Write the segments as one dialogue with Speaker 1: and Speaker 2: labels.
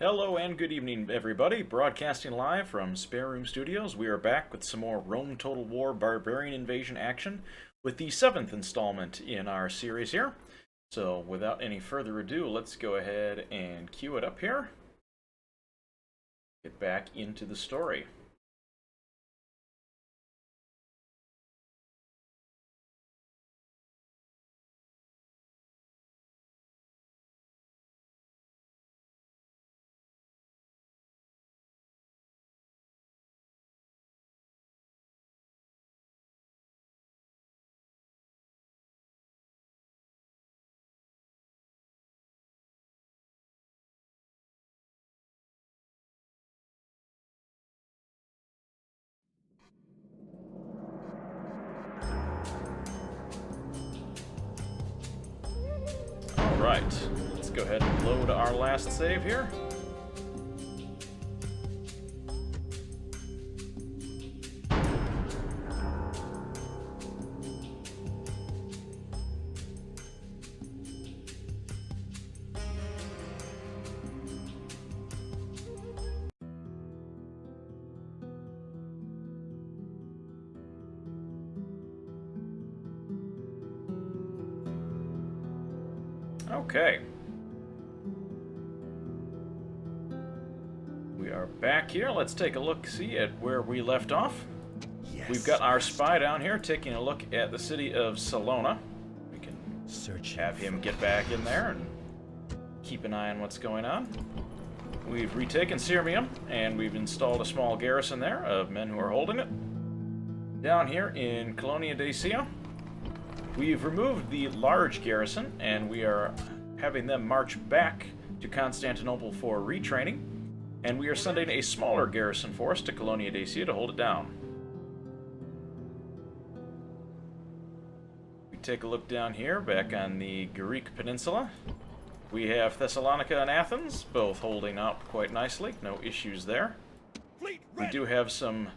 Speaker 1: Hello and good evening, everybody. Broadcasting live from Spare Room Studios. We are back with some more Rome Total War Barbarian Invasion action with the 7th installment in our series here. So without any further ado, let's go ahead and cue it up here. Get back into the story. Alright, let's go ahead and load our last save here. Okay. We are back here. Let's take a look-see at where we left off. Yes. We've got our spy down here taking a look at the city of Salona. We can have him get back in there and keep an eye on what's going on. We've retaken Sirmium, and we've installed a small garrison there of men who are holding it. Down here in Colonia Dacia, we've removed the large garrison, and we are having them march back to Constantinople for retraining, and we are sending a smaller garrison force to Colonia Dacia to hold it down. We take a look down here, back on the Greek peninsula. We have Thessalonica and Athens, both holding out quite nicely, no issues there. We do have some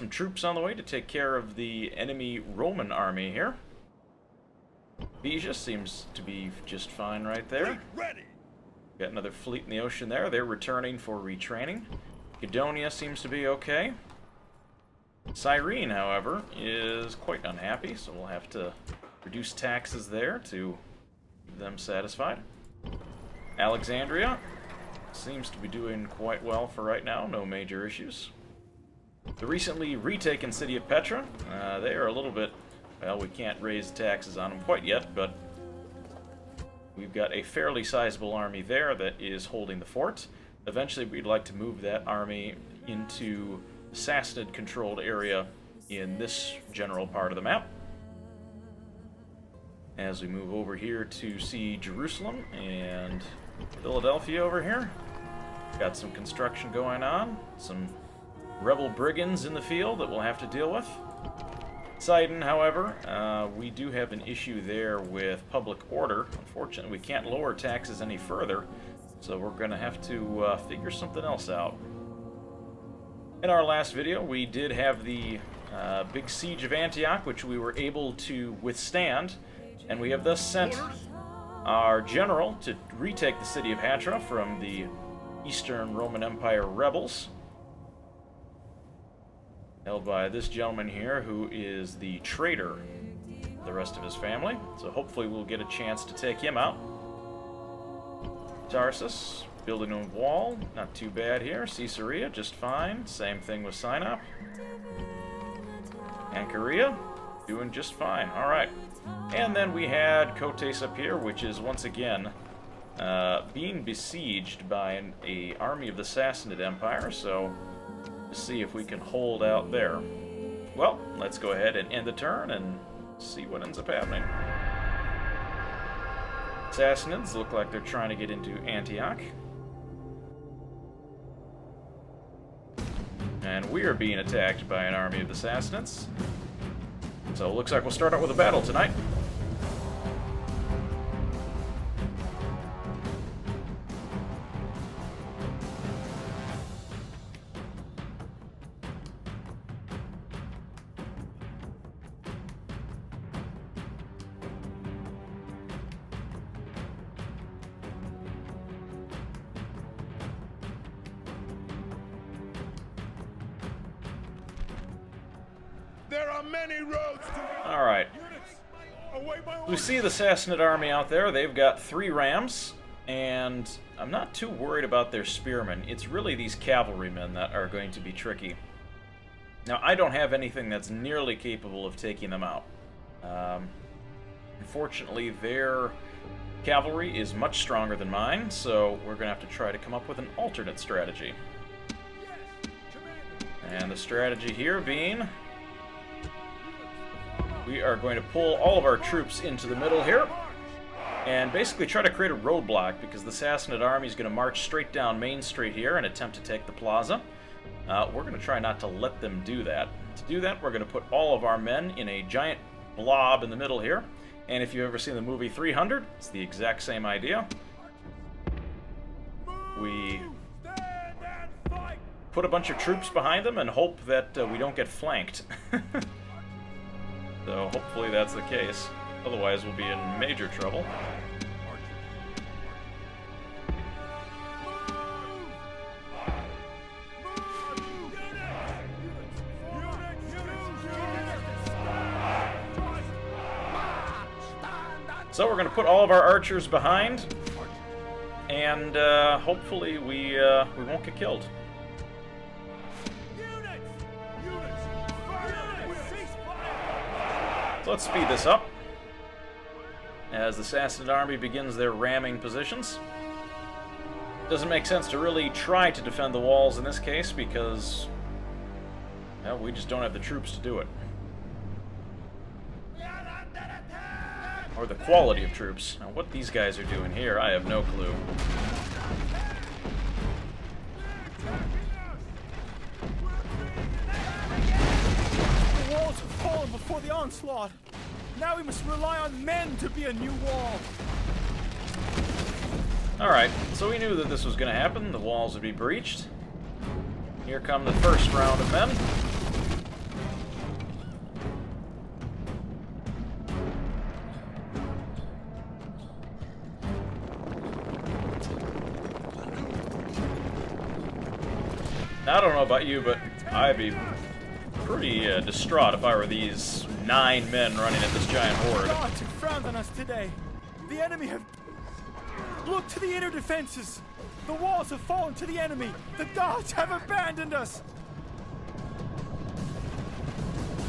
Speaker 1: troops on the way to take care of the enemy Roman army here. Beja seems to be just fine right there. Got another fleet in the ocean there. They're returning for retraining. Macedonia seems to be okay. Cyrene, however, is quite unhappy, so we'll have to reduce taxes there to keep them satisfied. Alexandria seems to be doing quite well for right now. No major issues. The recently retaken city of Petra, they are a little bit... Well, we can't raise taxes on them quite yet, but we've got a fairly sizable army there that is holding the fort. Eventually, we'd like to move that army into the Sassanid-controlled area in this general part of the map. As we move over here to see Jerusalem and Philadelphia over here, got some construction going on, some rebel brigands in the field that we'll have to deal with. Sidon, however, we do have an issue there with public order. Unfortunately, we can't lower taxes any further, so we're going to have to figure something else out. In our last video, we did have the big siege of Antioch, which we were able to withstand, and we have thus sent our general to retake the city of Hatra from the Eastern Roman Empire rebels, held by this gentleman here, who is the traitor to the rest of his family. So hopefully we'll get a chance to take him out. Tarsus, building a wall, not too bad here. Caesarea, just fine. Same thing with Sinop. Ancharia, doing just fine. Alright. And then we had Cotes up here, which is once again being besieged by an army of the Sassanid Empire, so see if we can hold out there. Well, let's go ahead and end the turn and see what ends up happening. Sassanids look like they're trying to get into Antioch. And we are being attacked by an army of the Sassanids. So it looks like we'll start out with a battle tonight.
Speaker 2: are many roads to...
Speaker 1: Alright. We see the Sassanid army out there. They've got 3 rams, and I'm not too worried about their spearmen. It's really these cavalrymen that are going to be tricky. Now, I don't have anything that's nearly capable of taking them out. Unfortunately, their cavalry is much stronger than mine, so we're going to have to try to come up with an alternate strategy. And the strategy here being, we are going to pull all of our troops into the middle here, and basically try to create a roadblock, because the Sassanid army is going to march straight down Main Street here and attempt to take the plaza. We're going to try not to let them do that. To do that, we're going to put all of our men in a giant blob in the middle here, and if you've ever seen the movie 300, it's the exact same idea. We put a bunch of troops behind them and hope that we don't get flanked. So hopefully that's the case. Otherwise we'll be in major trouble. So we're going to put all of our archers behind, and hopefully we won't get killed. So let's speed this up as the Sassanid army begins their ramming positions. Doesn't make sense to really try to defend the walls in this case because, well, we just don't have the troops to do it. Or the quality of troops. Now, what these guys are doing here, I have no clue.
Speaker 3: The walls have fallen before the onslaught. Now we must rely on men to be a new wall.
Speaker 1: Alright, so we knew that this was going to happen. The walls would be breached. Here come the first round of men. Now, I don't know about you, but I'd be pretty distraught if I were these 9 men running at this giant horde.
Speaker 3: The gods have frowned on us today. The enemy have... Look to the inner defenses. The walls have fallen to the enemy. The gods have abandoned us.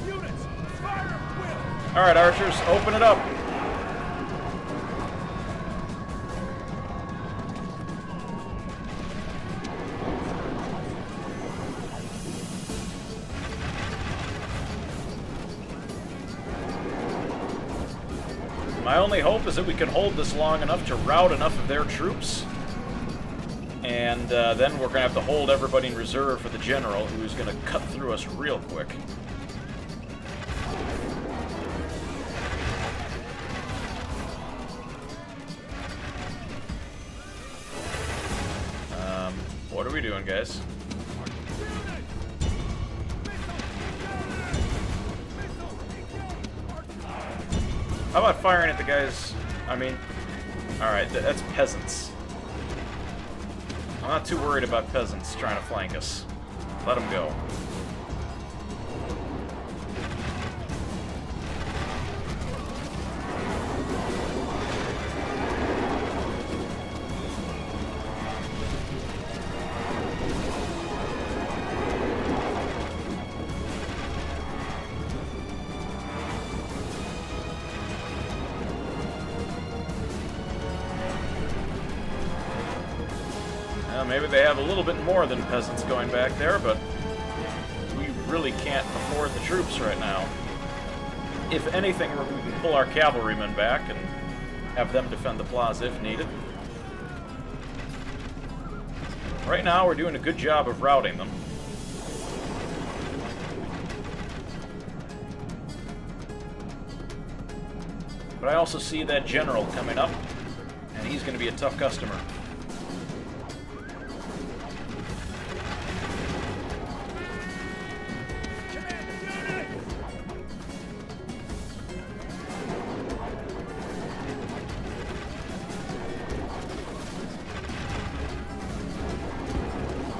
Speaker 3: Units, fire at will.
Speaker 1: All right, archers, open it up. My only hope is that we can hold this long enough to rout enough of their troops, and then we're going to have to hold everybody in reserve for the general, who's going to cut through us real quick. What are we doing, guys? How about firing at the guys? I mean, alright, that's peasants. I'm not too worried about peasants trying to flank us. Let them go. Maybe they have a little bit more than peasants going back there, but we really can't afford the troops right now. If anything, we can pull our cavalrymen back and have them defend the plaza if needed. Right now, we're doing a good job of routing them. But I also see that general coming up, and he's going to be a tough customer.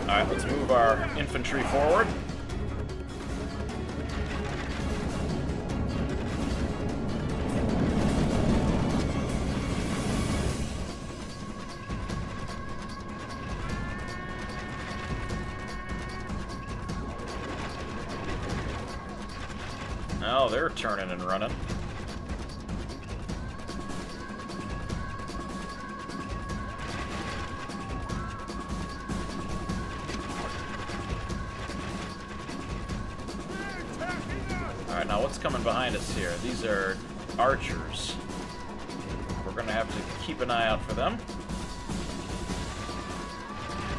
Speaker 1: Alright, let's move our infantry forward. Now they're turning and running. Alright, now what's coming behind us here? These are archers. We're going to have to keep an eye out for them.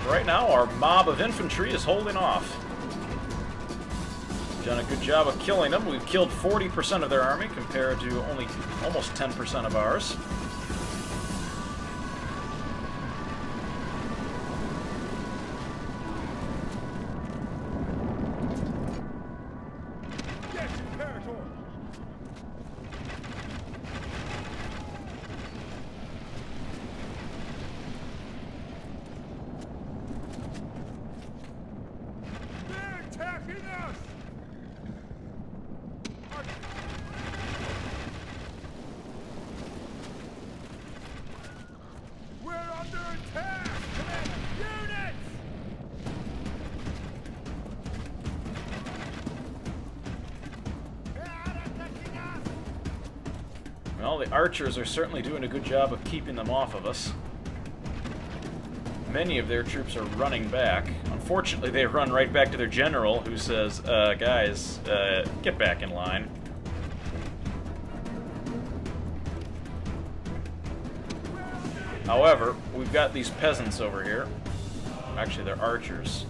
Speaker 1: Right now, our mob of infantry is holding off. Done a good job of killing them. We've killed 40% of their army compared to only almost 10% of ours. Well, the archers are certainly doing a good job of keeping them off of us. Many of their troops are running back. Unfortunately, they run right back to their general, who says, guys, get back in line. However, we've got these peasants over here. Actually, they're archers.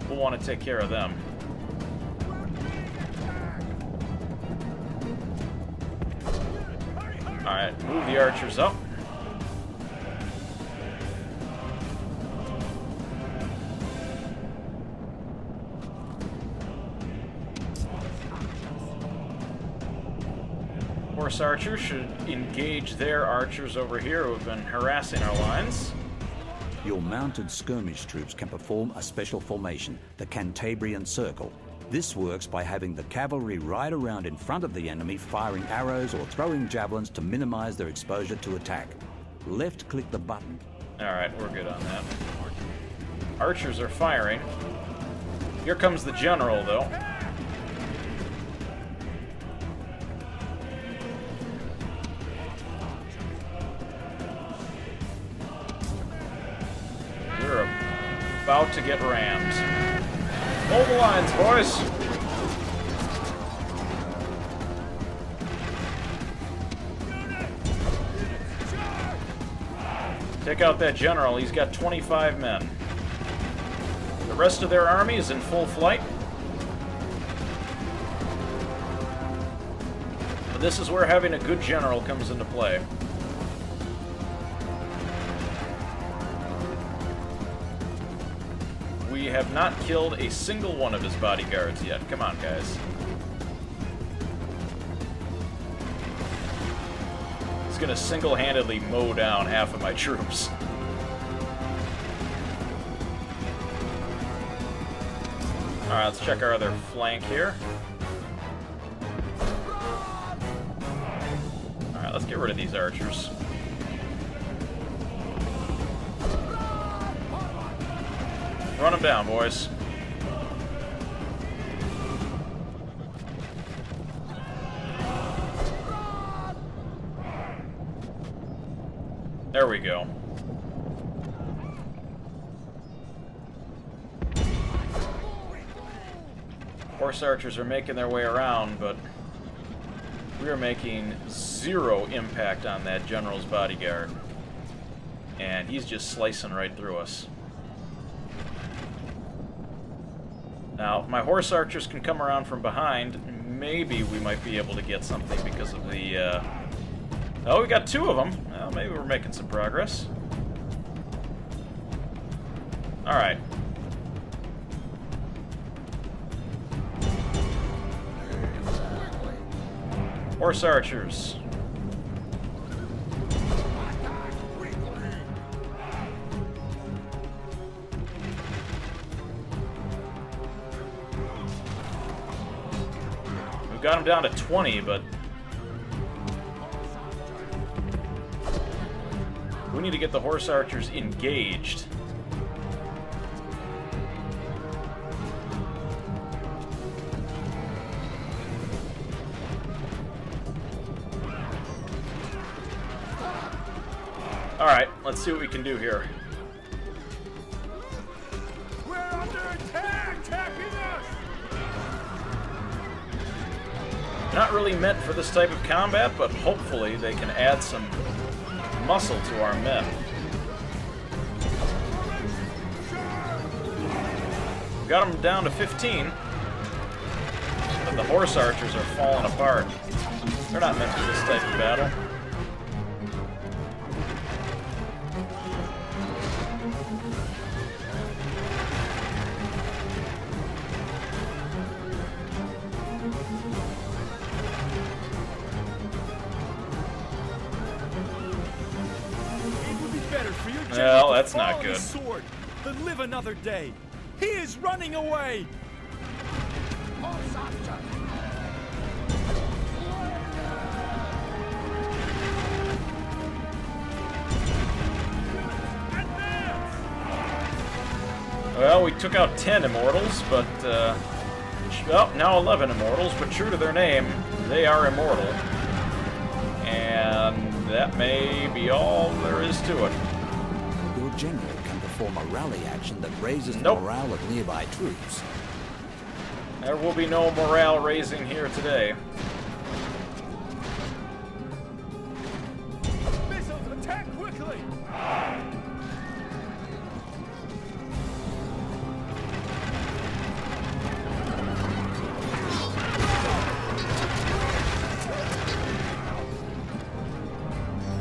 Speaker 1: We'll want to take care of them. Alright, move the archers up. Horse archers should engage their archers over here who have been harassing our lines.
Speaker 2: Your mounted skirmish troops can perform a special formation, the Cantabrian Circle. This works by having the cavalry ride around in front of the enemy, firing arrows or throwing javelins to minimize their exposure to attack. Left-click the button.
Speaker 1: Alright, we're good on that. Archers are firing. Here comes the general, though. We're about to get rammed. Hold the lines, boys! Take out that general. He's got 25 men. The rest of their army is in full flight. But this is where having a good general comes into play. We have not killed a single one of his bodyguards yet. Come on, guys. He's gonna single-handedly mow down half of my troops. Alright, let's check our other flank here. Alright, let's get rid of these archers. Run them down, boys. There we go. Horse archers are making their way around, but we are making zero impact on that general's bodyguard. And he's just slicing right through us. Now, if my horse archers can come around from behind, maybe we might be able to get something because of the, Oh, we got two of them. Well, maybe we're making some progress. Alright. Horse archers. We've got him down to 20, but we need to get the horse archers engaged. Let's see what we can do here.
Speaker 3: We're under attack! Attacking us!
Speaker 1: Not really meant for this type of combat, but hopefully they can add some muscle to our men. Got them down to 15, but the horse archers are falling apart. They're not meant for this type of battle.
Speaker 3: Well,
Speaker 1: that's not good.
Speaker 3: Sword, than live another day. He is running away.
Speaker 1: Well, we took out 10 immortals, but well, now 11 immortals, but true to their name, they are immortal. And that may be all there is to it.
Speaker 2: Your general can perform a rally action that raises the
Speaker 1: Nope.
Speaker 2: morale of nearby troops.
Speaker 1: There will be no morale raising here today.
Speaker 3: Missiles, attack quickly!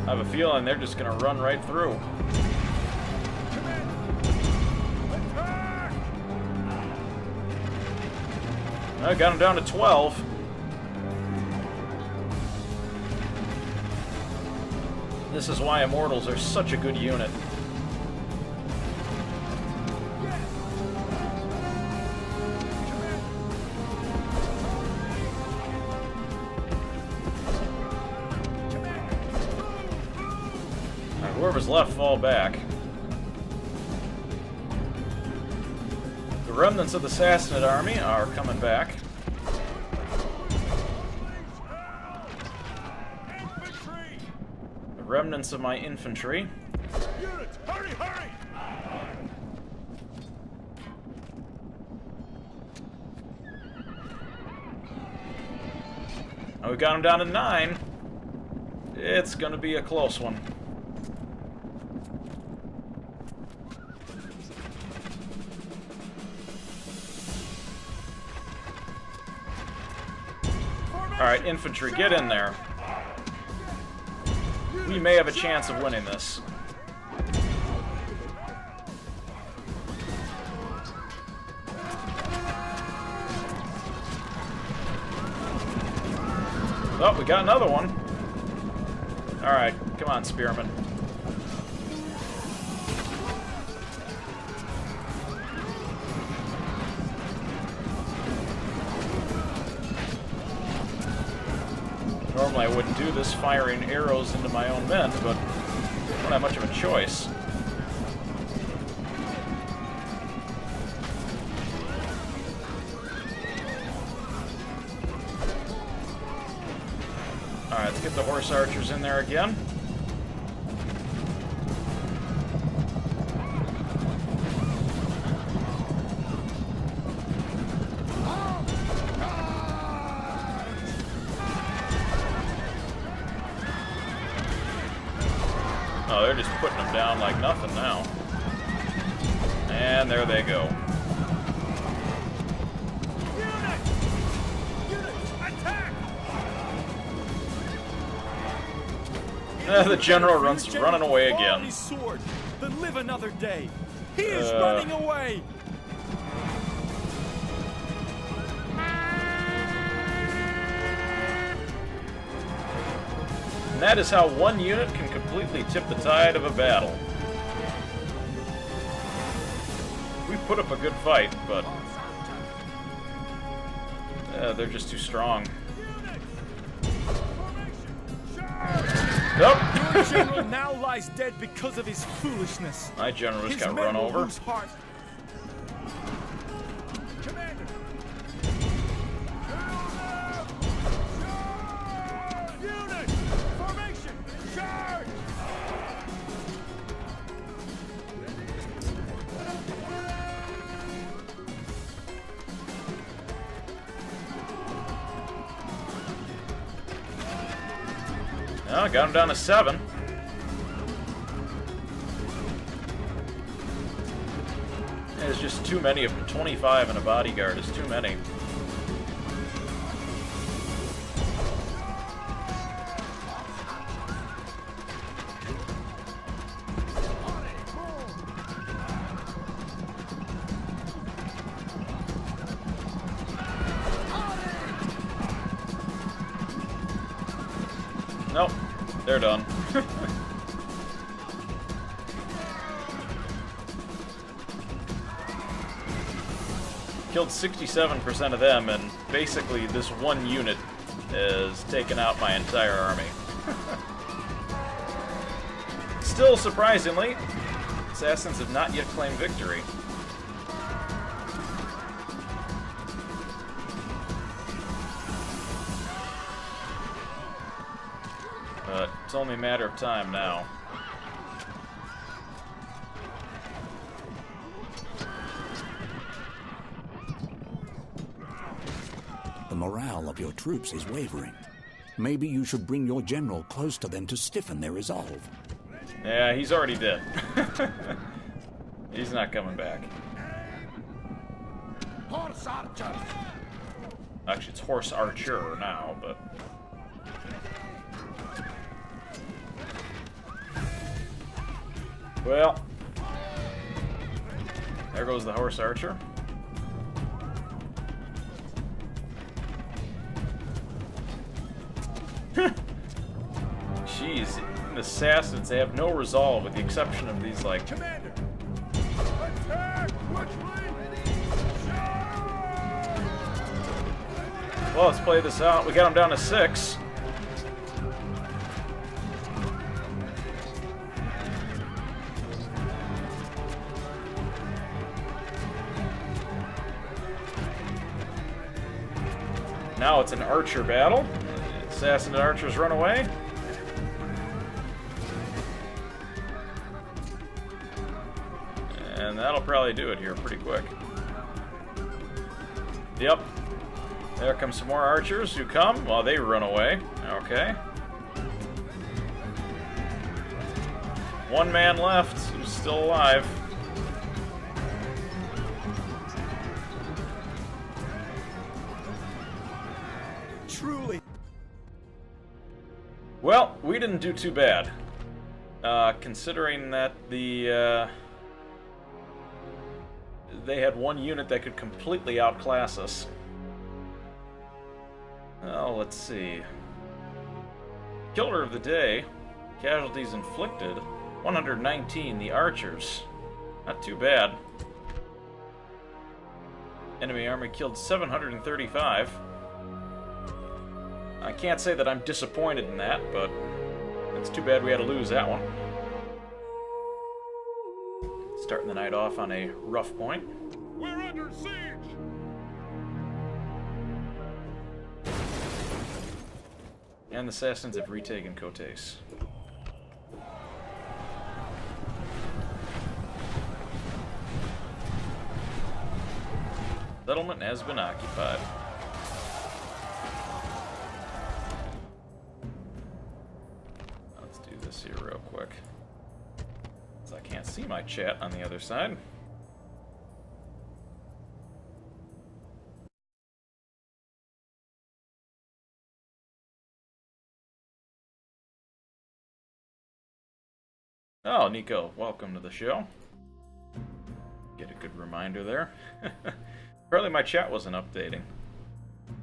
Speaker 1: I have a feeling they're just going to run right through. I got them down to 12. This is why Immortals are such a good unit. Alright, whoever's left, fall back. The remnants of the Sassanid army are coming back. The remnants of my infantry.
Speaker 3: Units, hurry, hurry!
Speaker 1: Oh, we got them down to 9. It's gonna be a close one. Alright, infantry, get in there. We may have a chance of winning this. Oh, we got another one. Alright, come on, spearmen. Normally I wouldn't do this, firing arrows into my own men, but I don't have much of a choice. Alright, let's get the horse archers in there again. Oh, they're just putting them down like nothing now. And there they go. The general runs running away again.
Speaker 3: Sword, then live another day. He is running away.
Speaker 1: And that is how one unit can completely tip the tide of a battle. We put up a good fight, but they're just too strong. Nope.
Speaker 3: Your general now lies dead because of his foolishness.
Speaker 1: My general just
Speaker 3: His
Speaker 1: got
Speaker 3: men
Speaker 1: run
Speaker 3: will
Speaker 1: over.
Speaker 3: lose heart. Commander. Unit, formation, charge.
Speaker 1: Oh, got him down to 7. There's just too many of them. 25 in a bodyguard is too many. Nope, they're done. Killed 67% of them, and basically this one unit has taken out my entire army. Still, surprisingly, Assassins have not yet claimed victory. But it's only a matter of time now.
Speaker 2: The morale of your troops is wavering. Maybe you should bring your general close to them to stiffen their resolve.
Speaker 1: Yeah, he's already dead. He's not coming back.
Speaker 4: Horse archers!
Speaker 1: Actually, it's horse archer now, but... Well... There goes the horse archer. Jeez, the Assassins, they have no resolve with the exception of these, like...
Speaker 4: Commander! Attack!
Speaker 1: Well, let's play this out. We got them down to 6. Now it's an archer battle. Assassin and archers run away. And that'll probably do it here pretty quick. Yep. There come some more archers who come while they run away. Okay. One man left who's still alive.
Speaker 3: Truly.
Speaker 1: Well, we didn't do too bad. Considering that they had one unit that could completely outclass us. Oh, let's see. Killer of the day. Casualties inflicted. 119, the archers. Not too bad. Enemy army killed 735. I can't say that I'm disappointed in that, but it's too bad we had to lose that one. Starting the night off on a rough point.
Speaker 4: We're under siege!
Speaker 1: And the Assassins have retaken Cotes. Settlement has been occupied. Let's do this here real quick. So I can't see my chat on the other side. Oh, Nico, welcome to the show. Get a good reminder there. Apparently my chat wasn't updating.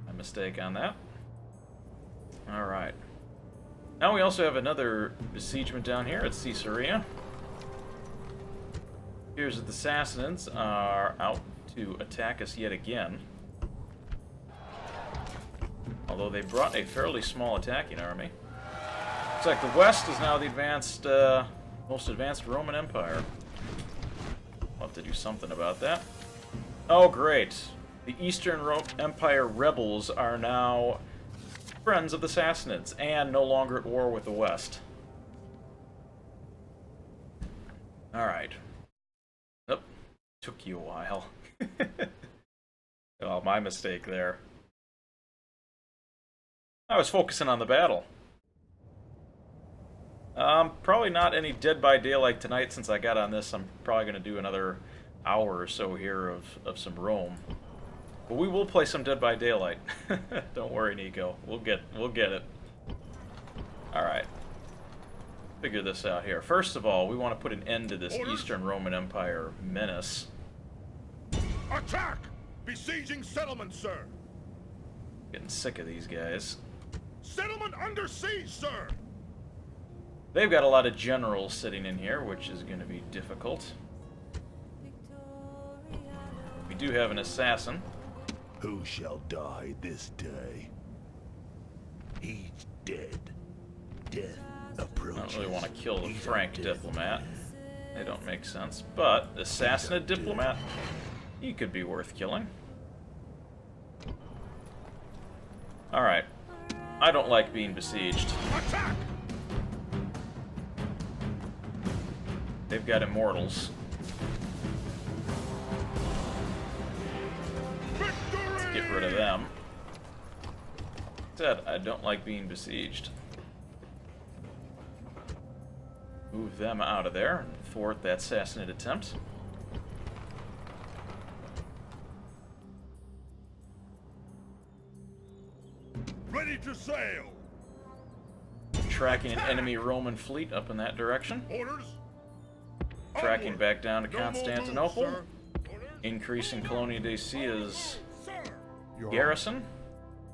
Speaker 1: My mistake on that. Alright. Now we also have another besiegement down here at Caesarea. Here's the Sassanids are out to attack us yet again. Although they brought a fairly small attacking army. Looks like the West is now the advanced, most advanced Roman Empire. I'll have to do something about that. Oh, great. The Eastern Empire rebels are now friends of the Sassanids and no longer at war with the West. Alright. Nope. Took you a while. Oh, my mistake there. I was focusing on the battle. Probably not any Dead by Daylight tonight since I got on this. I'm probably going to do another hour or so here of some Rome. But we will play some Dead by Daylight. Don't worry, Nico. We'll get it. Alright. Figure this out here. First of all, we want to put an end to this Eastern Roman Empire menace.
Speaker 4: Attack! Besieging settlement, sir!
Speaker 1: Getting sick of these guys.
Speaker 4: Settlement under siege, sir!
Speaker 1: They've got a lot of generals sitting in here, which is going to be difficult. We do have an assassin.
Speaker 5: Who shall die this day? He's dead. Death approaches.
Speaker 1: I don't really want to kill the Frank diplomat. They don't make sense. But the Sassanid diplomat, he could be worth killing. Alright. I don't like being besieged.
Speaker 4: Attack!
Speaker 1: They've got immortals. Let's get rid of them. Said, I don't like being besieged. Move them out of there and thwart that Sassanid attempt.
Speaker 4: Ready to sail!
Speaker 1: Tracking an enemy Roman fleet up in that direction.
Speaker 4: Orders?
Speaker 1: Tracking
Speaker 4: Onward.
Speaker 1: back down to
Speaker 4: No more moves,
Speaker 1: Constantinople.
Speaker 4: sir. Orders?
Speaker 1: Increasing Colonia Dacia's
Speaker 4: Sir!
Speaker 1: garrison.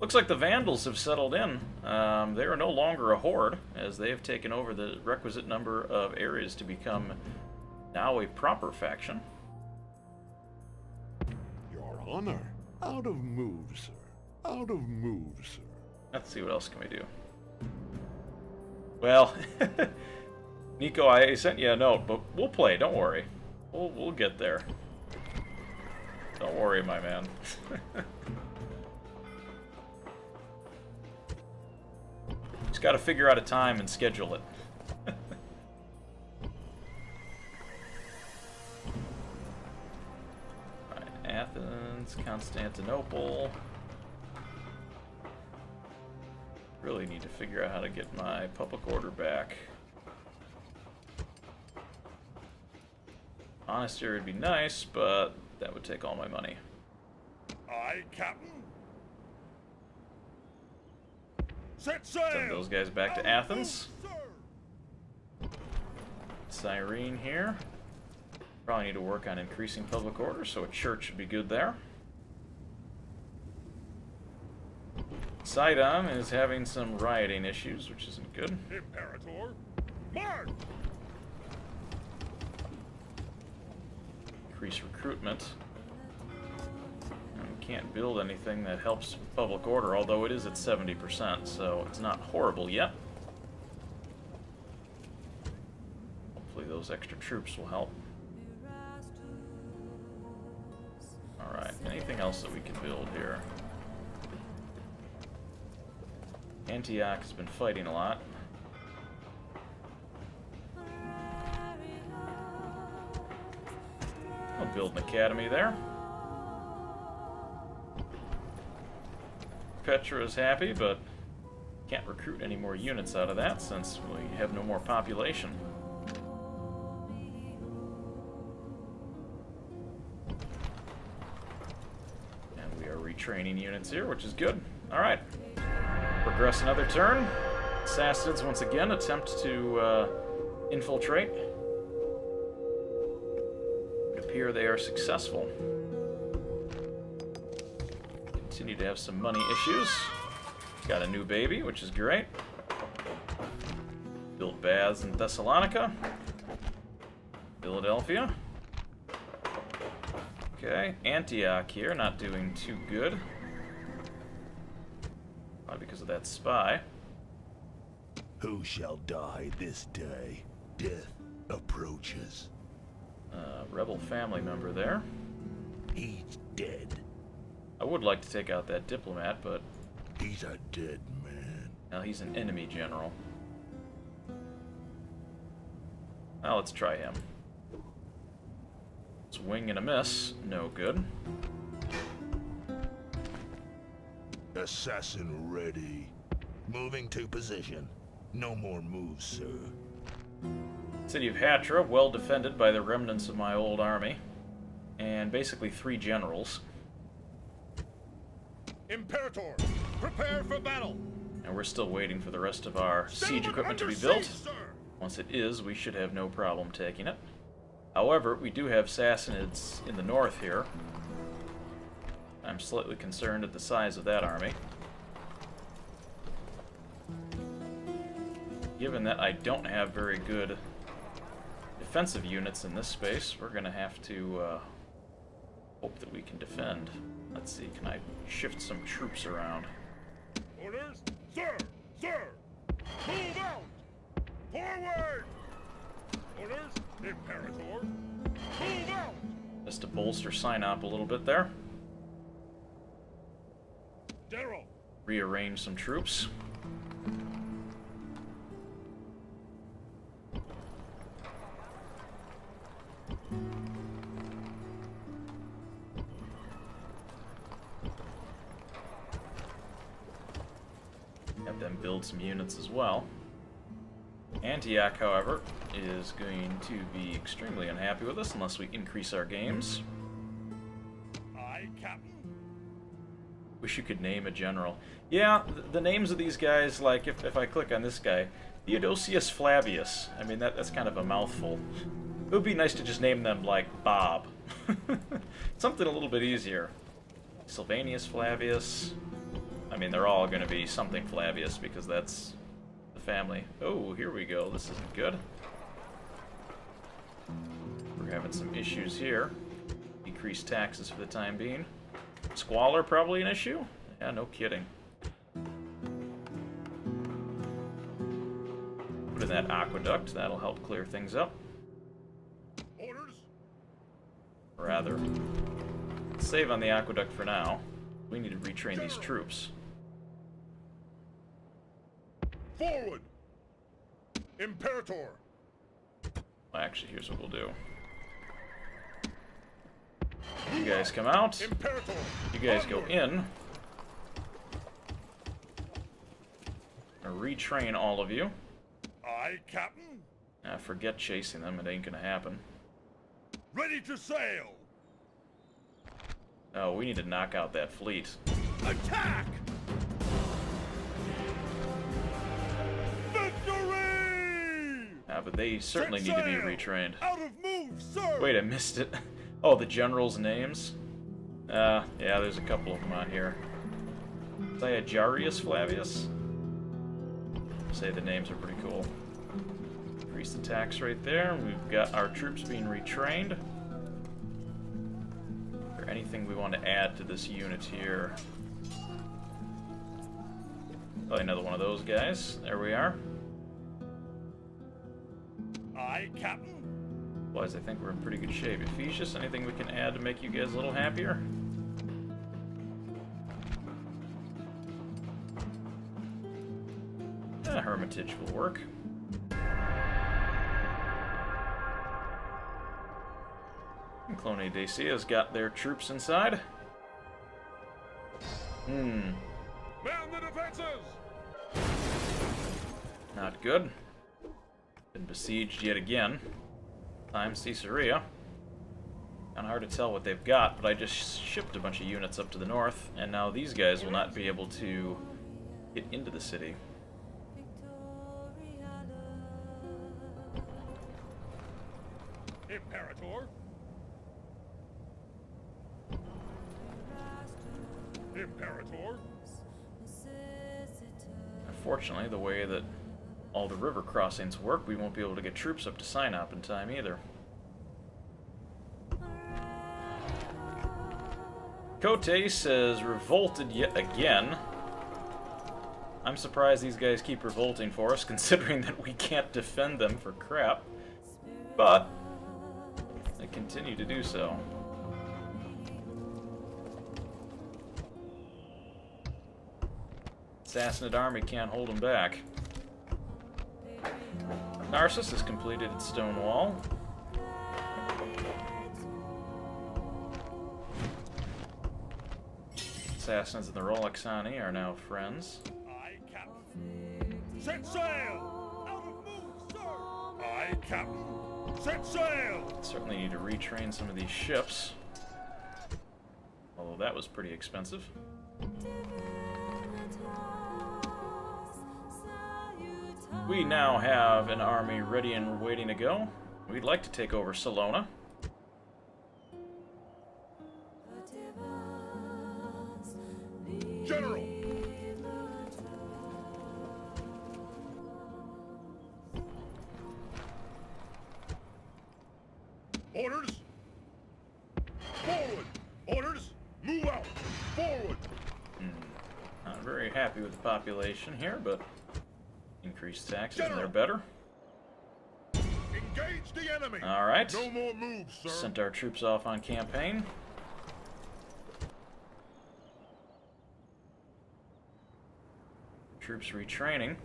Speaker 1: Looks like the Vandals have settled in. They are no longer a horde, as they have taken over the requisite number of areas to become now a proper faction.
Speaker 5: Your honor. Out of moves, sir. Out of moves, sir.
Speaker 1: Let's see, what else can we do? Well, Nico, I sent you a note, but we'll play, don't worry. We'll get there. Don't worry, my man. Just gotta figure out a time and schedule it. Alright, Athens, Constantinople. Really need to figure out how to get my public order back. Monastery would be nice, but that would take all my money.
Speaker 4: Aye, Captain. Set sail!
Speaker 1: Send those guys back to
Speaker 4: Out of
Speaker 1: Athens.
Speaker 4: moves, sir.
Speaker 1: Cyrene here. Probably need to work on increasing public order, so a church should be good there. Sidon is having some rioting issues, which isn't good.
Speaker 4: Imperator. March!
Speaker 1: Increase recruitment. And we can't build anything that helps public order, although it is at 70%, so it's not horrible yet. Hopefully those extra troops will help. Alright, anything else that we can build here? Antioch has been fighting a lot. I'll build an academy there. Petra is happy, but can't recruit any more units out of that since we have no more population. And we are retraining units here, which is good. Alright. Progress another turn. Sassanids once again attempt to infiltrate. It appears they are successful. Continue to have some money issues. Got a new baby, which is great. Built baths in Thessalonica. Philadelphia. Okay, Antioch here, not doing too good. Probably because of that spy.
Speaker 5: Who shall die this day? Death approaches.
Speaker 1: Rebel family member there.
Speaker 5: He's dead.
Speaker 1: I would like to take out that diplomat, but
Speaker 5: He's a dead man.
Speaker 1: now he's an enemy general. Now let's try him. Swing and a miss. No good.
Speaker 5: Assassin ready. Moving to position. No more moves, sir.
Speaker 1: City of Hatra, well defended by the remnants of my old army, and basically 3 generals.
Speaker 4: Imperator, prepare for battle.
Speaker 1: And we're still waiting for the rest of our siege
Speaker 4: Settlement
Speaker 1: equipment to be
Speaker 4: under
Speaker 1: built.
Speaker 4: siege, sir.
Speaker 1: Once it is, we should have no problem taking it. However, we do have Sassanids in the north here. I'm slightly concerned at the size of that army. Given that I don't have very good defensive units in this space, we're going to have to hope that we can defend. Let's see, can I shift some troops around?
Speaker 4: Orders, sir, sir. Move out. Forward. Orders, Imperator. Move out.
Speaker 1: Just to bolster Sinop a little bit there.
Speaker 4: General.
Speaker 1: Rearrange some troops. Have them build some units as well. Antioch, however, is going to be extremely unhappy with us unless we increase our games.
Speaker 4: Aye, Captain.
Speaker 1: Wish you could name a general. Yeah, the names of these guys, like if I click on this guy, Theodosius Flavius. I mean, that's kind of a mouthful. It would be nice to just name them like Bob. Something a little bit easier. Sylvanus Flavius. I mean, they're all going to be something Flavius because that's the family. Oh, here we go. This isn't good. We're having some issues here. Decreased taxes for the time being. Squalor probably an issue? Yeah, no kidding. Put in that aqueduct. That'll help clear things up.
Speaker 4: Orders.
Speaker 1: Rather, save on the aqueduct for now. We need to retrain these troops.
Speaker 4: Forward. Imperator.
Speaker 1: Well, actually, here's what we'll do. You guys come out.
Speaker 4: Imperator.
Speaker 1: You guys go
Speaker 4: Onward.
Speaker 1: in. I'll retrain all of you.
Speaker 4: Aye, Captain.
Speaker 1: Forget chasing them. It ain't gonna happen.
Speaker 4: Ready to sail.
Speaker 1: Oh, we need to knock out that fleet.
Speaker 4: Attack. Victory.
Speaker 1: But they certainly
Speaker 4: Set
Speaker 1: need to be
Speaker 4: sail.
Speaker 1: retrained.
Speaker 4: Out of move, sir.
Speaker 1: Wait, I missed it. Oh, the generals' names? Yeah, there's a couple of them on here. Diajarius Flavius? Say the names are pretty cool. Increase the tax right there. We've got our troops being retrained. Is there anything we want to add to this unit here? Probably another one of those guys. There we are.
Speaker 4: Aye, Captain.
Speaker 1: Otherwise, I think we're in pretty good shape. Ephesius, anything we can add to make you guys a little happier? Hermitage will work. And Clone Dacia's got their troops inside.
Speaker 4: Man the defenses.
Speaker 1: Not good. Been besieged yet again. Time Caesarea. Kinda hard to tell what they've got, but I just shipped a bunch of units up to the north, and now these guys will not be able to get into the city.
Speaker 4: Imperator. Imperator.
Speaker 1: Unfortunately, the way that all the river crossings work, we won't be able to get troops up to Sinop in time either. Cotes has revolted yet again. I'm surprised these guys keep revolting for us, considering that we can't defend them for crap. But they continue to do so. Sassanid army can't hold them back. Narcissus has completed its stone wall. Sassanids and the Rolexani are now friends.
Speaker 4: Aye, Captain. Set sail. Out of move, sir. Aye, Captain. Set sail!
Speaker 1: Certainly need to retrain some of these ships. Although that was pretty expensive. We now have an army ready and waiting to go. We'd like to take over Salona.
Speaker 4: General! Orders! Forward! Orders! Move out! Forward!
Speaker 1: Not very happy with the population here, but increased taxes and they're better.
Speaker 4: Engage the enemy!
Speaker 1: Alright.
Speaker 4: No more moves, sir.
Speaker 1: Sent our troops off on campaign. Troops retraining.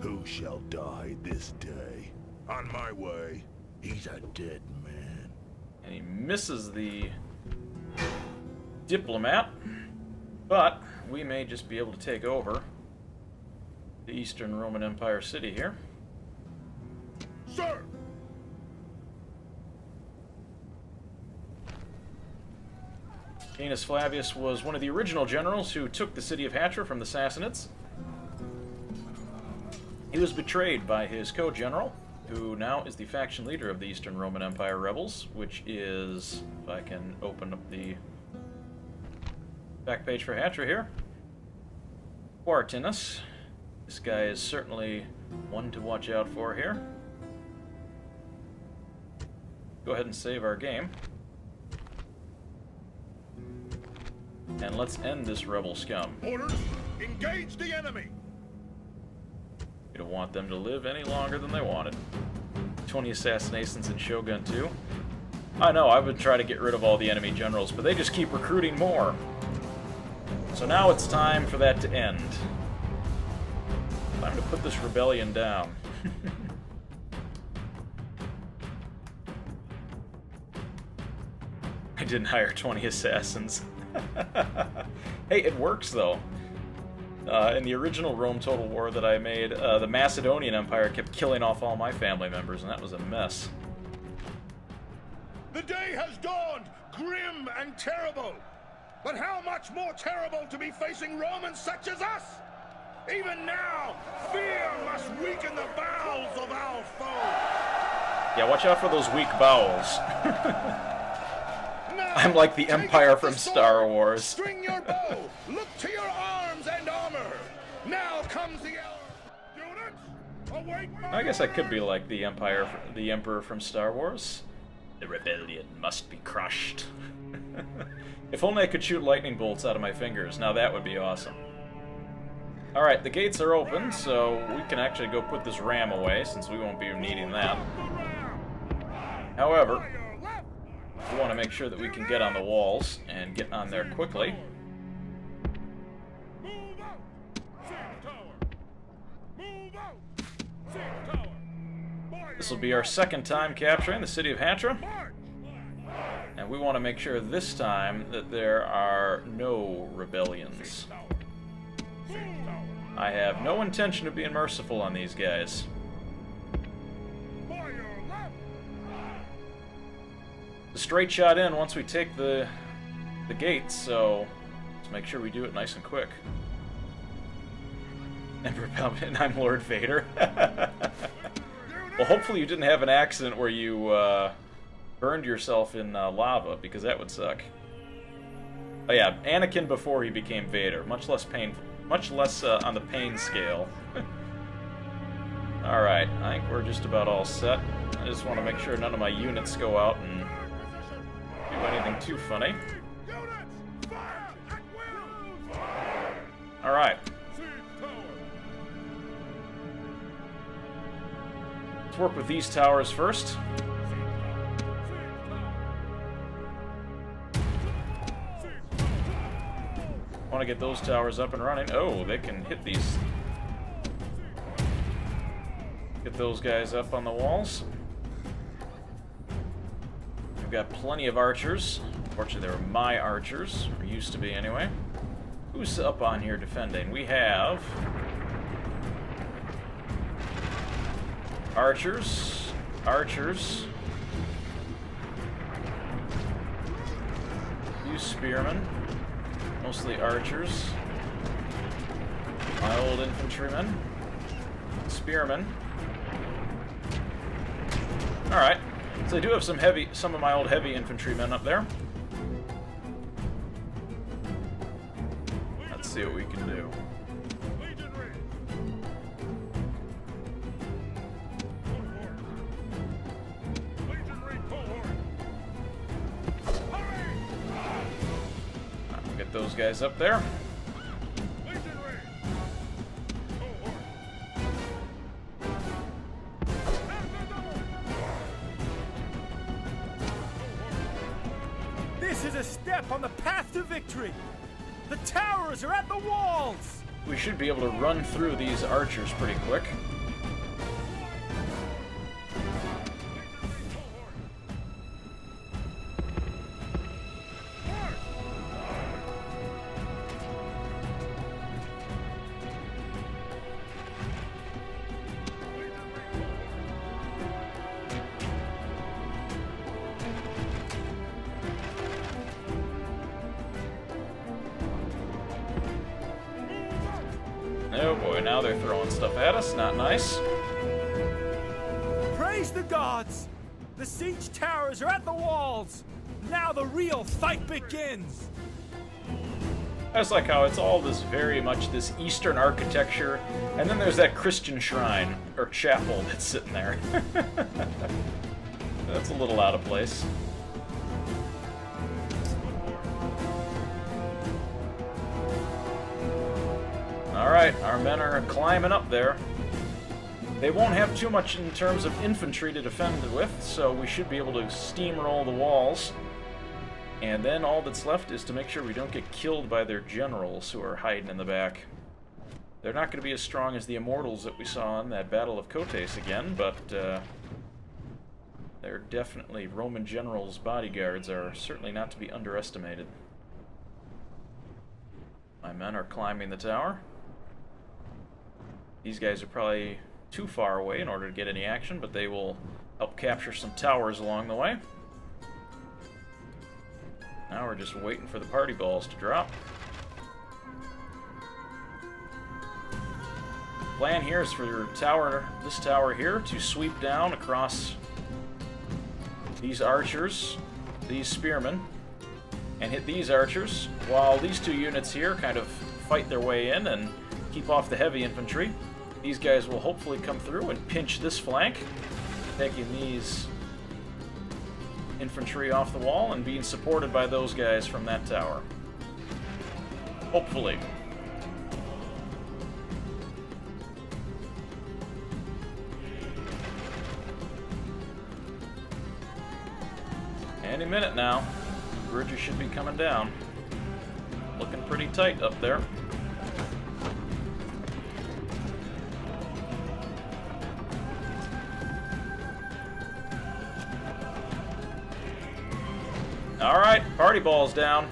Speaker 5: Who shall die this day?
Speaker 4: On my way.
Speaker 5: He's a dead man.
Speaker 1: And he misses the diplomat. But we may just be able to take over the Eastern Roman Empire city here.
Speaker 4: Sir!
Speaker 1: Gaius Flavius was one of the original generals who took the city of Hatra from the Sassanids. He was betrayed by his co-general, who now is the faction leader of the Eastern Roman Empire rebels, which is, if I can open up the back page for Hatra here, Quartinus. This guy is certainly one to watch out for here. Go ahead and save our game. And let's end this rebel scum.
Speaker 4: Orders! Engage the enemy!
Speaker 1: We don't want them to live any longer than they wanted. 20 assassinations in Shogun 2. I know, I would try to get rid of all the enemy generals, but they just keep recruiting more. So now it's time for that to end. Time to put this rebellion down. I didn't hire 20 assassins. Hey, it works though. In the original Rome Total War that I made, the Macedonian Empire kept killing off all my family members, and that was a mess.
Speaker 4: The day has dawned, grim and terrible. But how much more terrible to be facing Romans such as us? Even now, fear must weaken the bowels of our foe.
Speaker 1: Yeah, watch out for those weak bowels.
Speaker 4: Now,
Speaker 1: I'm like the
Speaker 4: take
Speaker 1: Empire
Speaker 4: up the
Speaker 1: from
Speaker 4: sword,
Speaker 1: Star Wars.
Speaker 4: String your bow. Look to your arms and armor. Now comes the hour. Units, await my
Speaker 1: I guess I could be like the Emperor from Star Wars. The rebellion must be crushed. If only I could shoot lightning bolts out of my fingers. Now that would be awesome. Alright, the gates are open, so we can actually go put this ram away, since we won't be needing that. However, we want to make sure that we can get on the walls and get on there quickly.
Speaker 4: Move out! Seize the tower! Move out! Seize the tower!
Speaker 1: This will be our second time capturing the city of Hatra.
Speaker 4: March!
Speaker 1: And we want to make sure this time that there are no rebellions. I have no intention of being merciful on these guys.
Speaker 4: Fire left!
Speaker 1: The straight shot in once we take the gates, so let's make sure we do it nice and quick. And I'm Lord Vader. Well, hopefully you didn't have an accident where you burned yourself in lava, because that would suck. Oh yeah, Anakin before he became Vader. Much less painful. Much less on the pain scale. Alright, I think we're just about all set. I just want to make sure none of my units go out and do anything too funny.
Speaker 4: Units, fire at will!
Speaker 1: Alright,
Speaker 4: Seize the tower!
Speaker 1: let's work with these towers first. Want to get those towers up and running. Oh, they can hit these. Get those guys up on the walls. We've got plenty of archers. Unfortunately, they were my archers, or used to be anyway. Who's up on here defending? We have Archers. Archers. Few spearmen. Mostly archers. My old infantrymen. Spearmen. Alright. So I do have some of my old heavy infantrymen up there. Let's see what we can do. Get those guys up there.
Speaker 3: This is a step on the path to victory. The towers are at the walls.
Speaker 1: We should be able to run through these archers pretty quick. Oh boy, now they're throwing stuff at us. Not nice.
Speaker 3: Praise the gods! The siege towers are at the walls. Now the real fight begins.
Speaker 1: I just like how it's all this very much this Eastern architecture, and then there's that Christian shrine, or chapel, that's sitting there. That's a little out of place. Alright, our men are climbing up there. They won't have too much in terms of infantry to defend with, so we should be able to steamroll the walls. And then all that's left is to make sure we don't get killed by their generals who are hiding in the back. They're not going to be as strong as the immortals that we saw in that Battle of Kotes again, but they're definitely Roman generals' bodyguards are certainly not to be underestimated. My men are climbing the tower. These guys are probably too far away in order to get any action, but they will help capture some towers along the way. Now we're just waiting for the party balls to drop. Plan here is for this tower here to sweep down across these archers, these spearmen, and hit these archers, while these two units here kind of fight their way in and keep off the heavy infantry. These guys will hopefully come through and pinch this flank, taking these infantry off the wall and being supported by those guys from that tower. Hopefully. Any minute now. Bridges should be coming down. Looking pretty tight up there. Alright, party ball's down.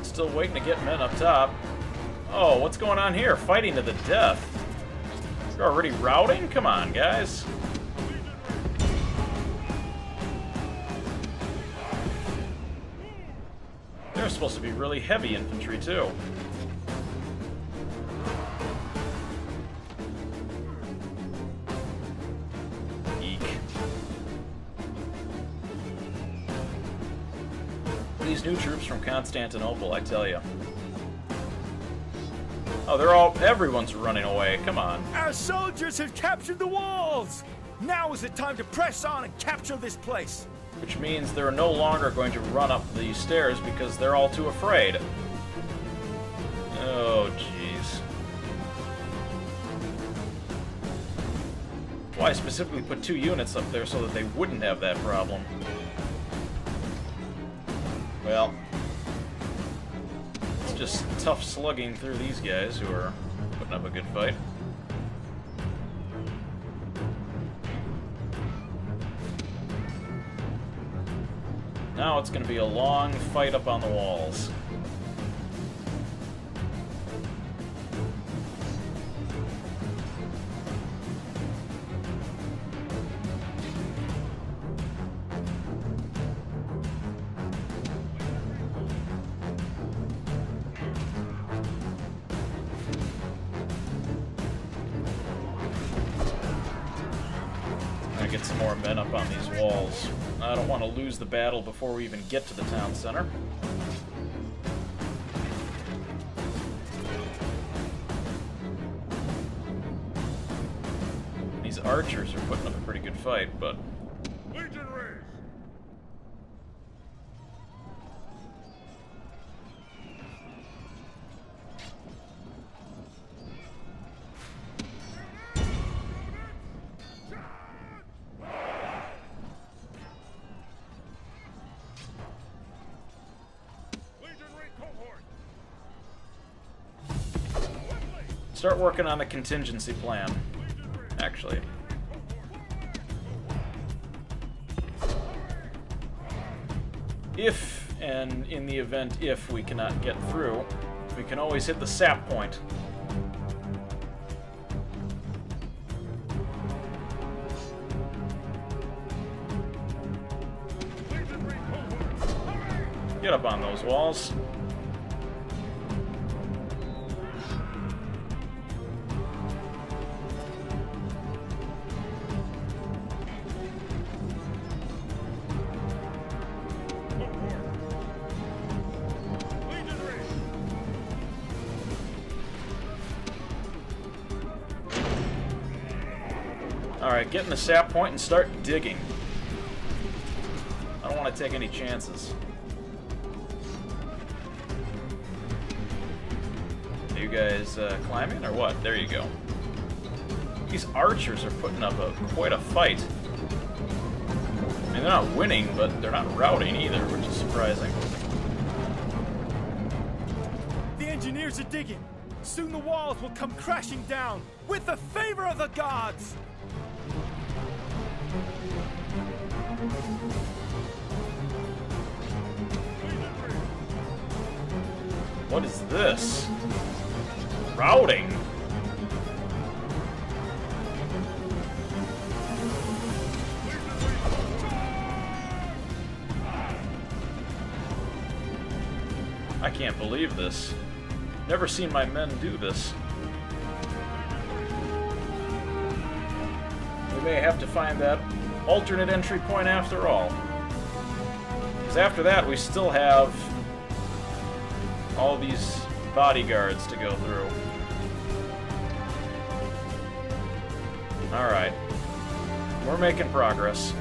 Speaker 1: Still waiting to get men up top. Oh, what's going on here? Fighting to the death. You're already routing? Come on, guys. They're supposed to be really heavy infantry, too. Eek. These new troops from Constantinople, I tell you. Oh, everyone's running away. Come on.
Speaker 3: Our soldiers have captured the walls. Now is the time to press on and capture this place.
Speaker 1: Which means they're no longer going to run up these stairs because they're all too afraid. Oh, jeez. Why specifically put 2 units up there so that they wouldn't have that problem? Well, it's just tough slugging through these guys who are putting up a good fight. Now it's going to be a long fight up on the walls. Get some more men up on these walls. I don't want to lose the battle before we even get to the town center. These archers are putting up a pretty good fight, but...
Speaker 4: Legionaries!
Speaker 1: Start working on the contingency plan, actually. If, and in the event if we cannot get through, we can always hit the sap point. Get up on those walls. Alright, get in the sap point and start digging. I don't want to take any chances. Are you guys climbing or what? There you go. These archers are putting up quite a fight. I mean, they're not winning, but they're not routing either, which is surprising.
Speaker 3: The engineers are digging. Soon the walls will come crashing down with the favor of the gods.
Speaker 1: What is this? Routing? I can't believe this. Never seen my men do this. We may have to find that alternate entry point after all. Because after that, we still have all these bodyguards to go through. Alright. We're making progress.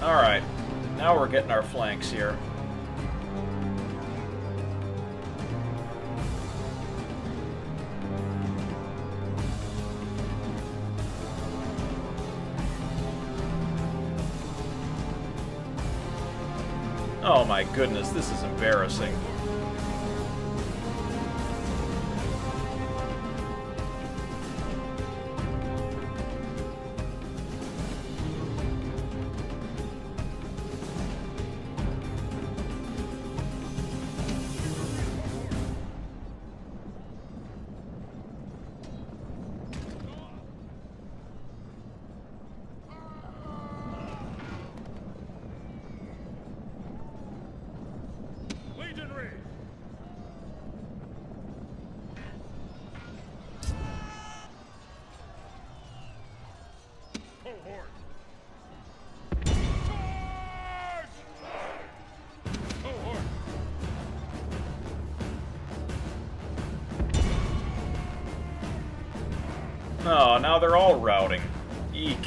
Speaker 1: Alright, now we're getting our flanks here. Oh my goodness, this is embarrassing.
Speaker 4: Legionaries!
Speaker 1: Oh, now they're all routing. Eek.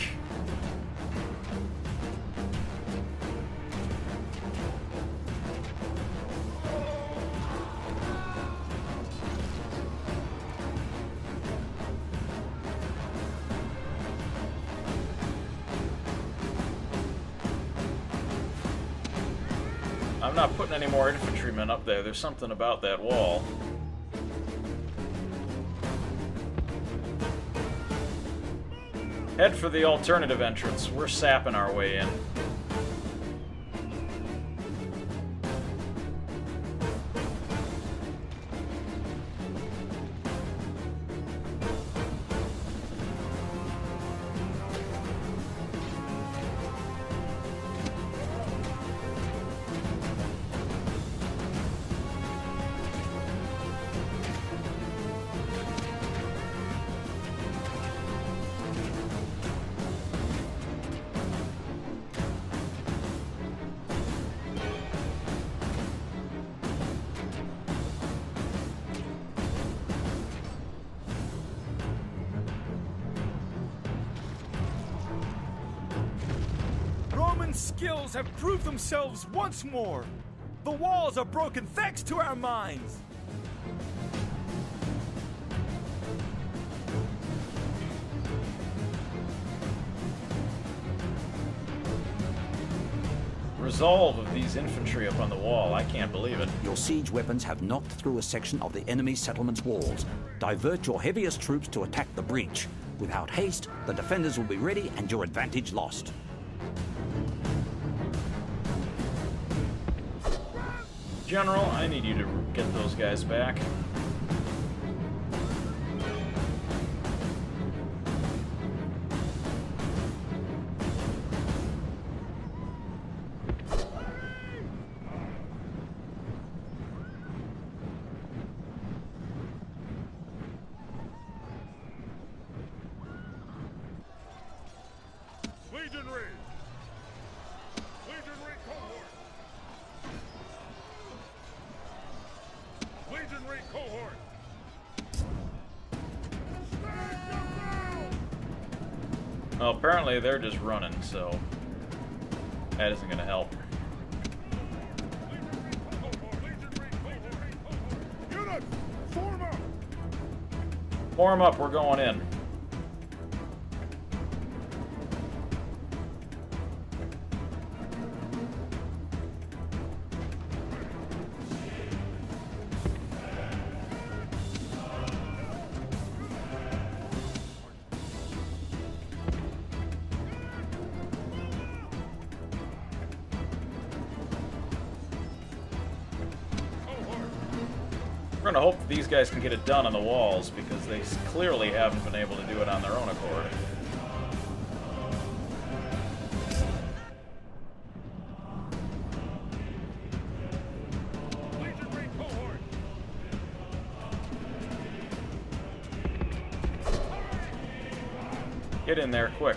Speaker 1: I'm not putting any more infantrymen up there. There's something about that wall. Head for the alternative entrance. We're sapping our way in.
Speaker 3: Skills have proved themselves once more. The walls are broken thanks to our minds.
Speaker 1: Resolve of these infantry up on the wall. I can't believe it.
Speaker 2: Your siege weapons have knocked through a section of the enemy settlement's walls. Divert your heaviest troops to attack the breach. Without haste, the defenders will be ready and your advantage lost.
Speaker 1: General, I need you to get those guys back.
Speaker 4: Legionary! Legionary cohort! Legionary cohort! Stand your ground!
Speaker 1: Well, apparently they're just running, so that isn't going to help.
Speaker 4: Legionary cohort! Units, form up!
Speaker 1: Form up, we're going in. We're going to hope that these guys can get it done on the walls, because they clearly haven't been able to do it on their own accord.
Speaker 4: Legionary cohort!
Speaker 1: Get in there, quick.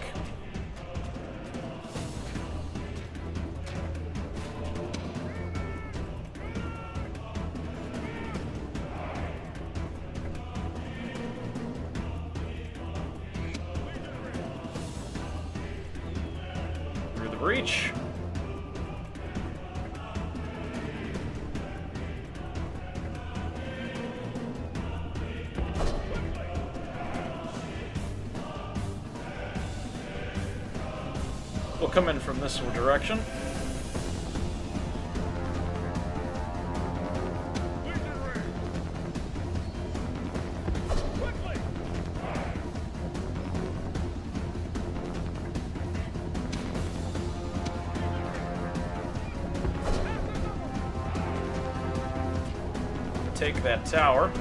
Speaker 1: Through the breach. We'll come in from this direction.
Speaker 4: Legionary! Quickly!
Speaker 1: Take that tower.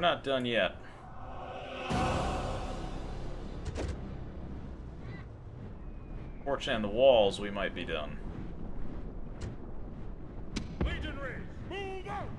Speaker 1: not done yet. Fortunately, on the walls, we might be done.
Speaker 4: Legionary, move out!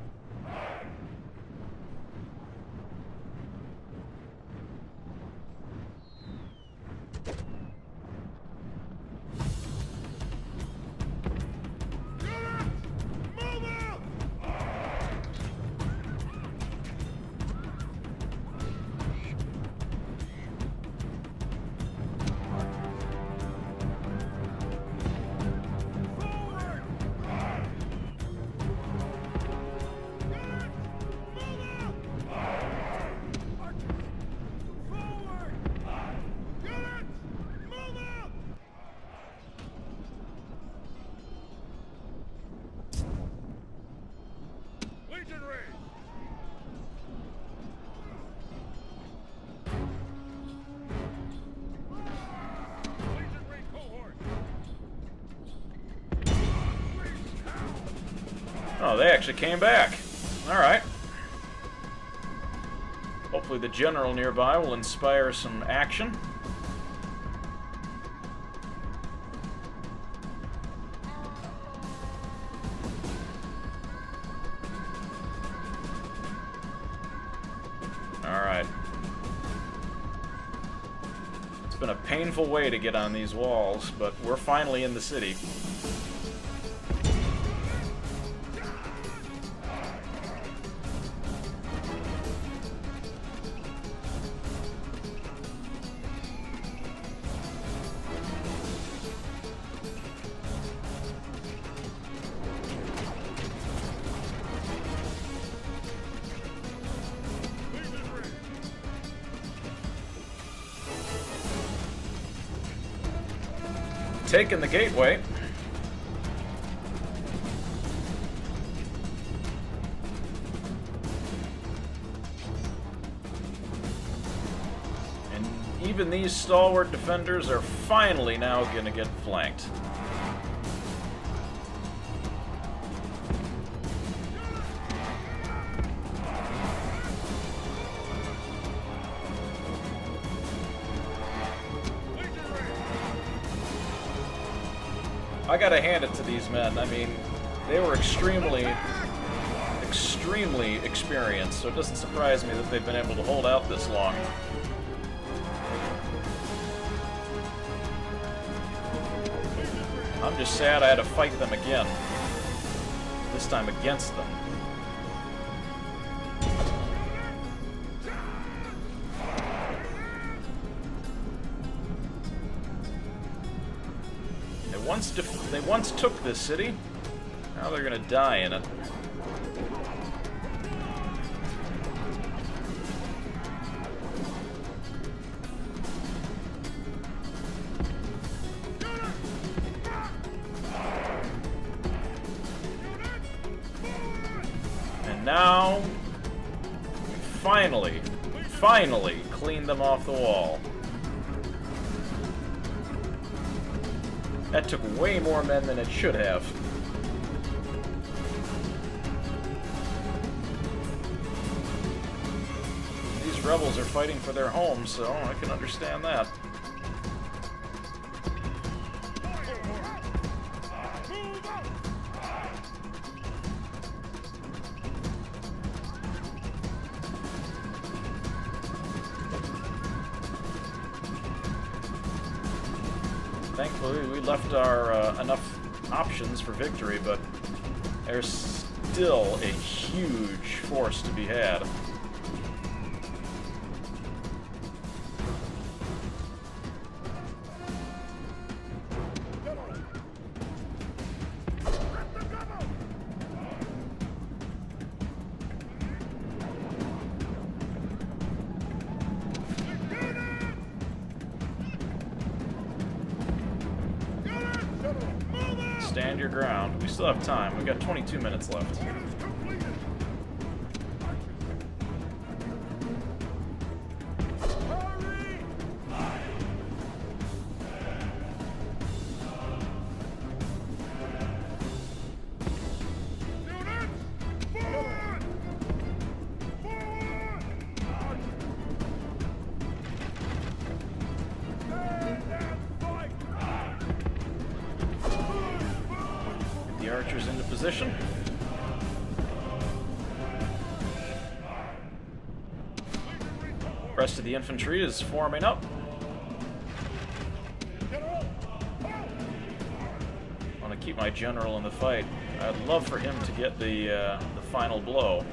Speaker 1: Oh, they actually came back. Alright. Hopefully the general nearby will inspire some action. Alright. It's been a painful way to get on these walls, but we're finally in the city. Taking the gateway. And even these stalwart defenders are finally now gonna get flanked. I gotta hand it to these men. I mean, they were extremely experienced, so it doesn't surprise me that they've been able to hold out this long. I'm just sad I had to fight them again. This time against them. They once took this city. Now they're gonna die in it. And now, finally clean them off the wall. That took way more men than it should have. These rebels are fighting for their homes, so I can understand that. Thankfully, we left our enough options for victory, but there's still a huge force to be had. Stand your ground. We still have time. We've got 22 minutes left. Archers into position. Rest of the infantry is forming up. I want to keep my general in the fight. I'd love for him to get the final blow.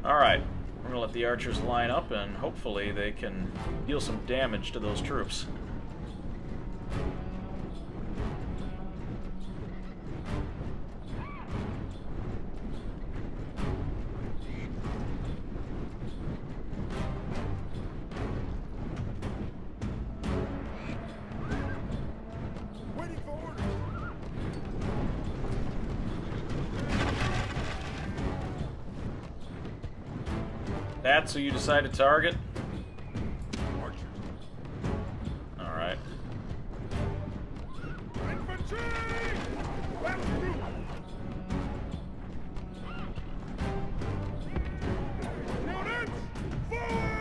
Speaker 1: Alright, we're going to let the archers line up and hopefully they can deal some damage to those troops.
Speaker 3: Waiting for orders.
Speaker 1: That's who you decide to target?
Speaker 3: Archers.
Speaker 1: Alright.
Speaker 4: Infantry! Well through! Units! Forward!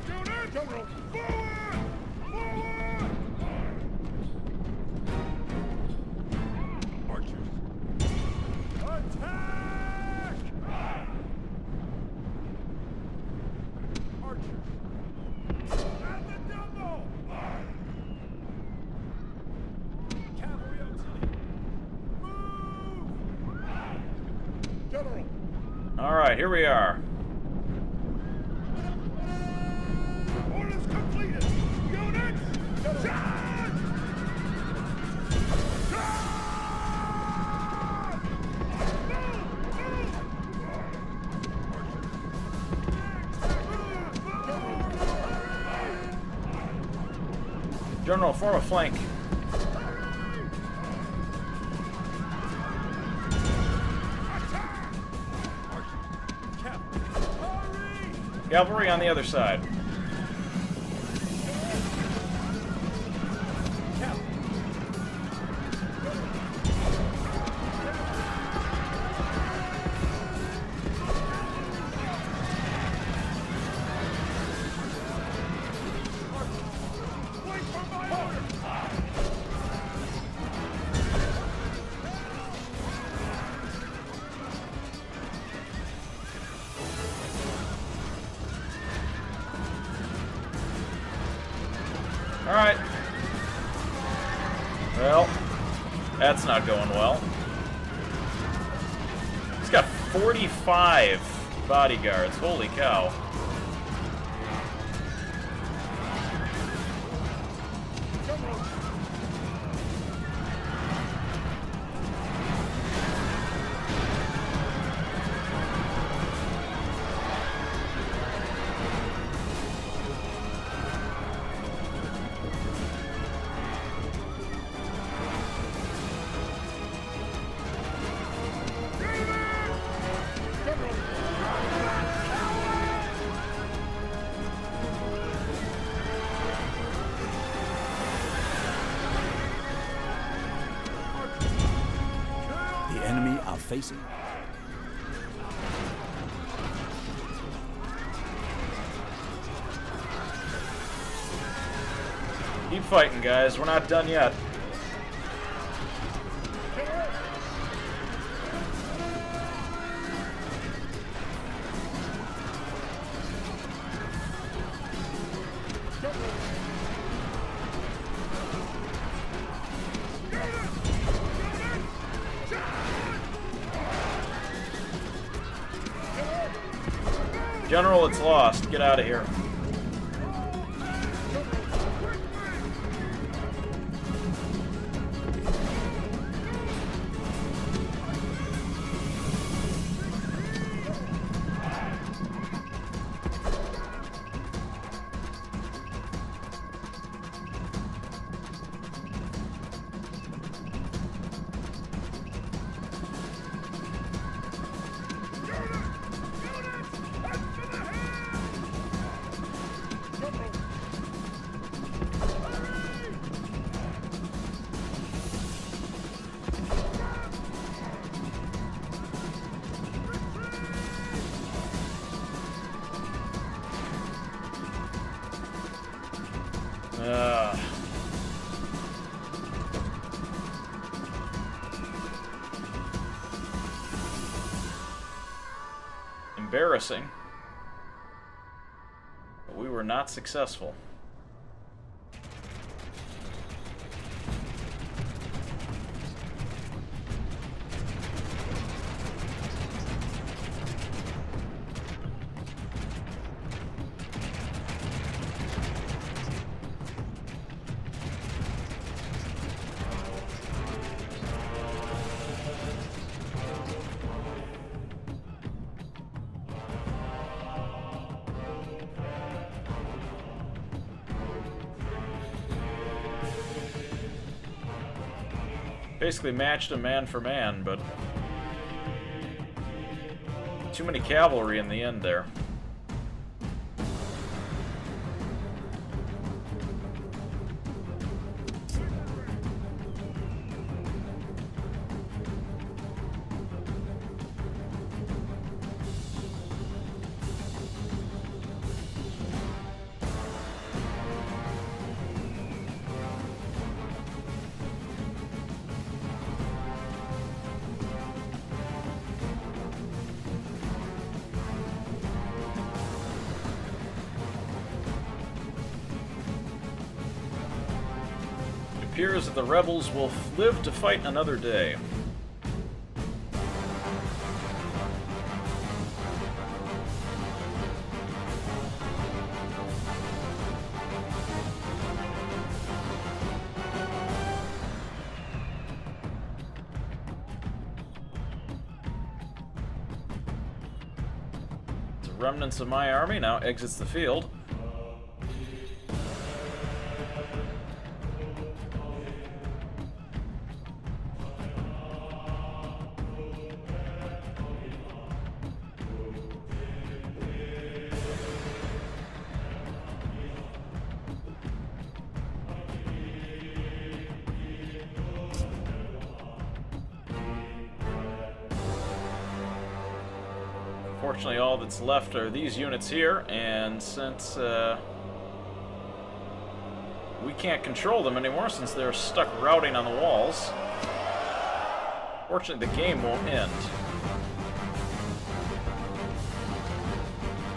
Speaker 4: Units! General! Forward! Forward!
Speaker 3: Archers. Attack! Archers. At the double! Cavalry auxiliary. Move!
Speaker 4: General!
Speaker 1: Alright, here we are.
Speaker 4: Orders completed! Units! Charge! Charge!
Speaker 1: General, form a flank. Cavalry on the other side.
Speaker 4: Wait for my order!
Speaker 1: Alright. Well, that's not going well. He's got 45 bodyguards. Holy cow.
Speaker 2: The enemy are facing.
Speaker 1: Keep fighting, guys. We're not done yet. General, it's lost. Get out of here. embarrassing. But we were not successful. Basically matched him man for man, but too many cavalry in the end there. It appears that the rebels will live to fight another day. The remnants of my army now exits the field. Unfortunately, all that's left are these units here, and since we can't control them anymore, since they're stuck routing on the walls, fortunately the game won't end.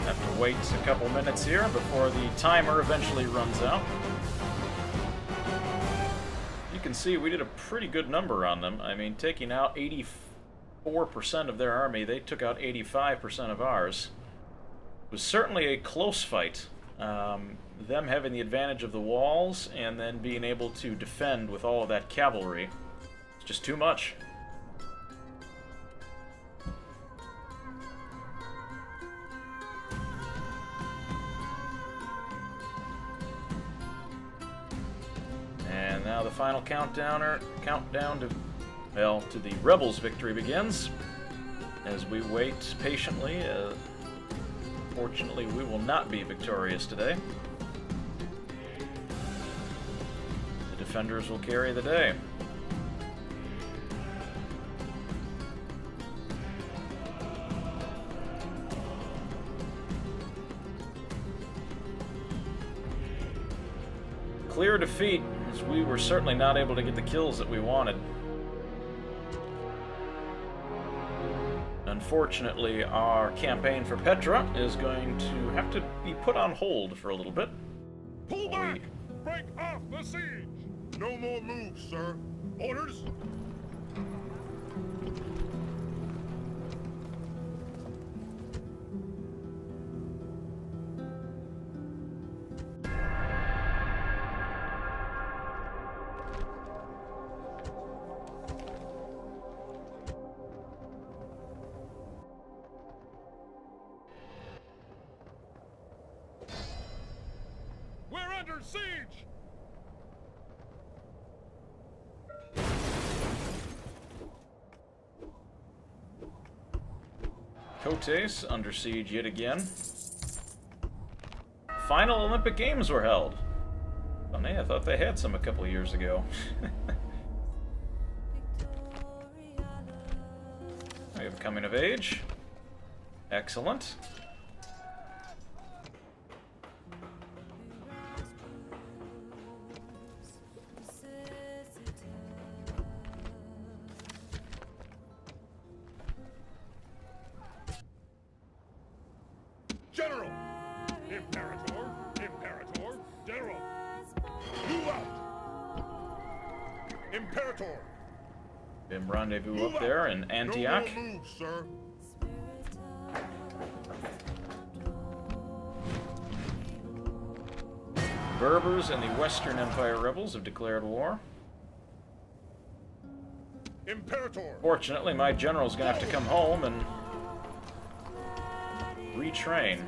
Speaker 1: Have to wait a couple minutes here before the timer eventually runs out. You can see we did a pretty good number on them. I mean, taking out 84% of their army, they took out 85% of ours. It was certainly a close fight. Them having the advantage of the walls and then being able to defend with all of that cavalry. It's just too much. And now the final countdown to, well, to the rebels' victory begins. As we wait patiently, fortunately we will not be victorious today. The defenders will carry the day. Clear defeat, as we were certainly not able to get the kills that we wanted. Unfortunately, our campaign for Petra is going to have to be put on hold for a little bit.
Speaker 4: Pull back! Break off the siege! No more moves, sir. Orders? Under siege!
Speaker 1: Kotes under siege yet again. Final Olympic Games were held. Funny, I thought they had some a couple of years ago. We have coming of age. Excellent.
Speaker 4: Imperator!
Speaker 1: Been rendezvous up there in Antioch.
Speaker 4: No more moves, sir.
Speaker 1: Berbers and the Western Empire rebels have declared war.
Speaker 4: Imperator!
Speaker 1: Fortunately, my general's gonna have to come home and retrain.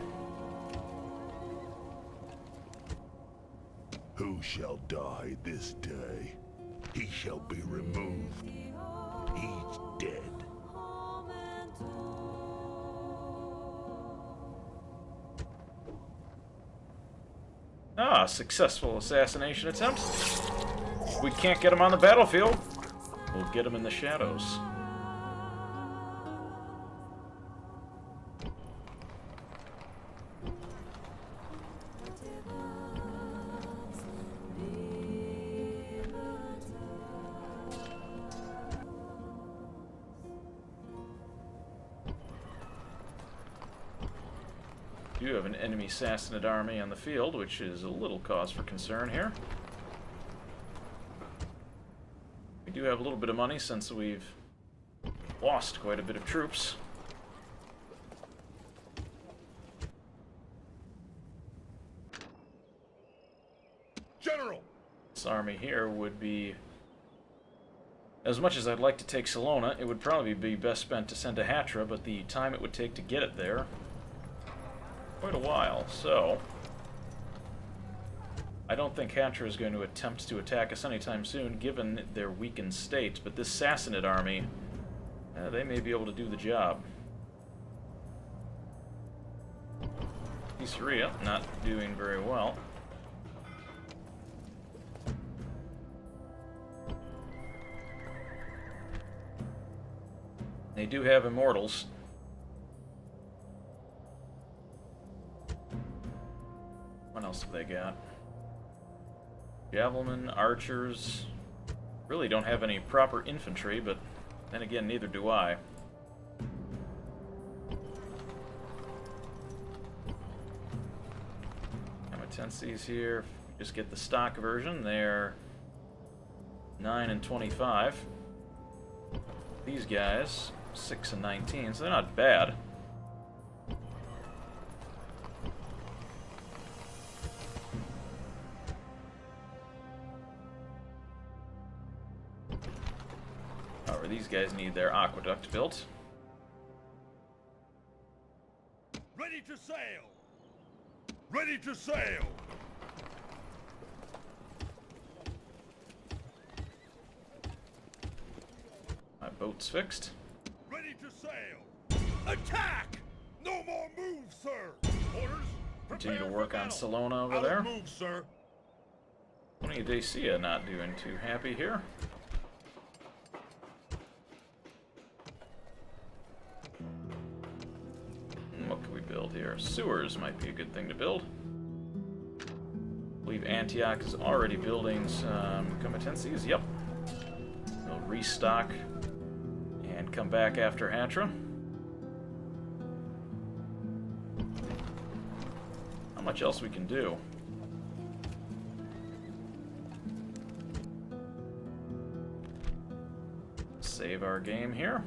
Speaker 5: Who shall die this day? He shall be removed. He's dead.
Speaker 1: Ah, successful assassination attempt. We can't get him on the battlefield. We'll get him in the shadows. We do have an enemy Sassanid army on the field, which is a little cause for concern here. We do have a little bit of money since we've lost quite a bit of troops.
Speaker 4: General!
Speaker 1: This army here would be... As much as I'd like to take Salona, it would probably be best spent to send to Hatra, but the time it would take to get it there... quite a while, so... I don't think Hatra is going to attempt to attack us anytime soon, given their weakened state, but this Sassanid army, they may be able to do the job. Caesarea, not doing very well. They do have immortals. What else have they got? Javelin, archers. Really don't have any proper infantry, but then again, neither do I. Amatenses here. Just get the stock version. They're 9 and 25. These guys, 6 and 19, so they're not bad. However, these guys need their aqueduct built.
Speaker 4: Ready to sail! Ready to sail!
Speaker 1: My boat's fixed.
Speaker 4: Ready to sail! Attack! No more moves, sir! Orders!
Speaker 1: Continue to
Speaker 4: Prepare
Speaker 1: work
Speaker 4: for
Speaker 1: on
Speaker 4: battle.
Speaker 1: Salona over
Speaker 4: Out
Speaker 1: there.
Speaker 4: of moves, sir!
Speaker 1: Tony Dacia not doing too happy here. What can we build here? Sewers might be a good thing to build. I believe Antioch is already building some competencies. Yep. They'll restock and come back after Hatra. How much else we can do? Save our game here.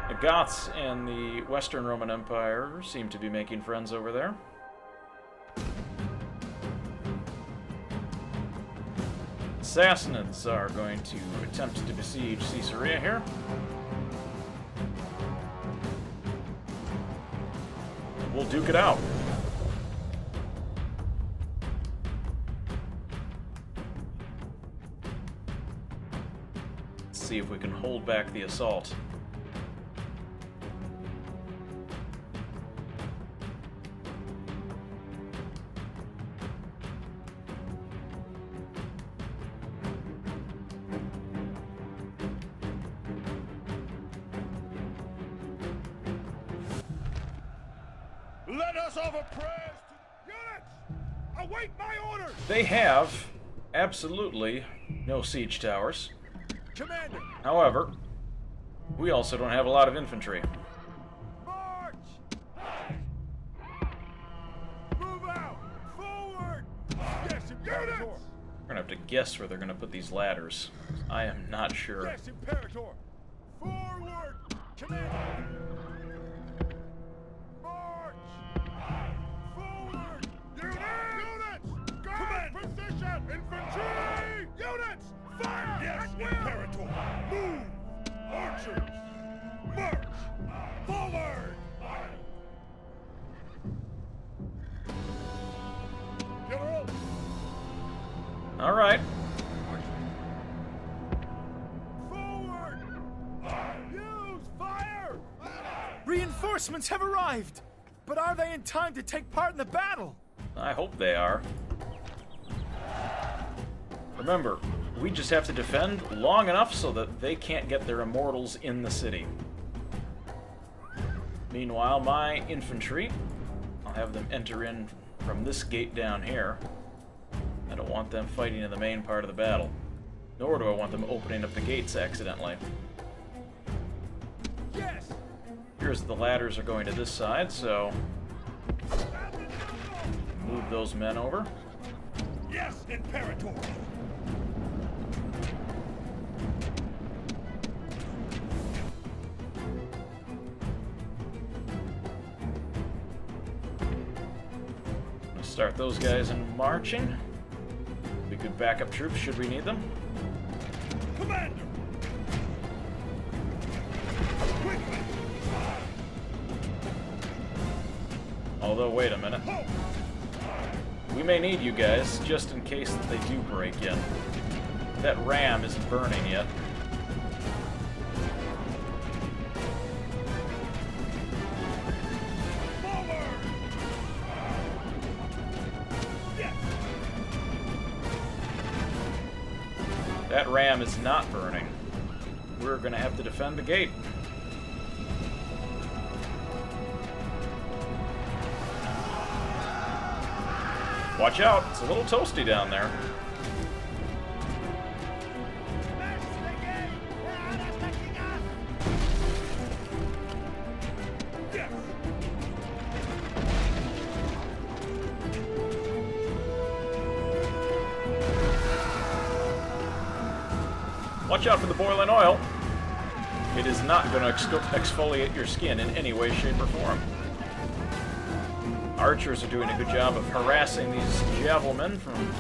Speaker 1: The Goths and the Western Roman Empire seem to be making friends over there. Sassanids are going to attempt to besiege Caesarea here. We'll duke it out. Let's see if we can hold back the assault.
Speaker 4: Let us offer prayers to units! Await my orders!
Speaker 1: They have absolutely no siege towers.
Speaker 3: Commander,
Speaker 1: However, we also don't have a lot of infantry.
Speaker 3: march! Move out! Forward!
Speaker 4: Units!
Speaker 1: We're gonna have to guess where they're gonna put these ladders. I am not sure.
Speaker 4: Yes, Imperator! Forward! Commander! March! Forward! Units! Guard position! Infantry! Units! Fire! Yes, Imperator! Move! Archers! March! Forward! General!
Speaker 1: All right.
Speaker 4: Forward! Use fire!
Speaker 3: Reinforcements have arrived! But are they in time to take part in the battle?
Speaker 1: I hope they are. Remember, we just have to defend long enough so that they can't get their immortals in the city. Meanwhile, my infantry, I'll have them enter in from this gate down here. I don't want them fighting in the main part of the battle. Nor do I want them opening up the gates accidentally.
Speaker 4: Yes!
Speaker 1: Here's the ladders are going to this side, so move those men over.
Speaker 4: Yes, Imperator!
Speaker 1: Start those guys in marching. Be good backup troops should we need them.
Speaker 4: Commander! Quickly!
Speaker 1: Although, wait a minute. We may need you guys just in case that they do break in. That ram isn't burning yet. That ram is not burning. We're going to have to defend the gate. Watch out, it's a little toasty down there. Watch out for the boiling oil. It is not going to exfoliate your skin in any way, shape, or form. Archers are doing a good job of harassing these javelmen from...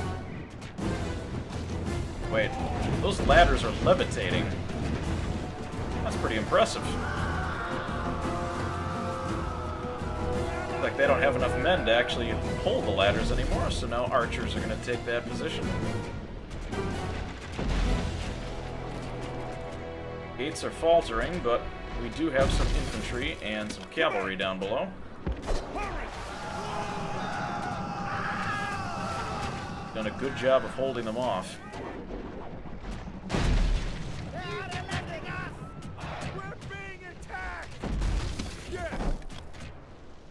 Speaker 1: Wait, those ladders are levitating. That's pretty impressive. Looks like they don't have enough men to actually hold the ladders anymore, so now archers are going to take that position. Gates are faltering, but we do have some infantry and some cavalry down below. Done a good job of holding them off.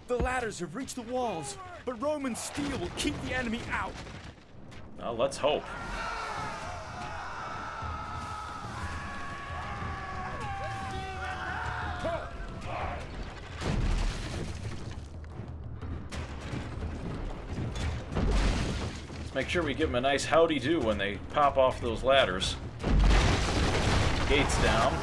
Speaker 3: The ladders have reached the walls, but Roman steel will keep the enemy out.
Speaker 1: Well, let's hope. Let's make sure we give them a nice howdy-do when they pop off those ladders. Gates down.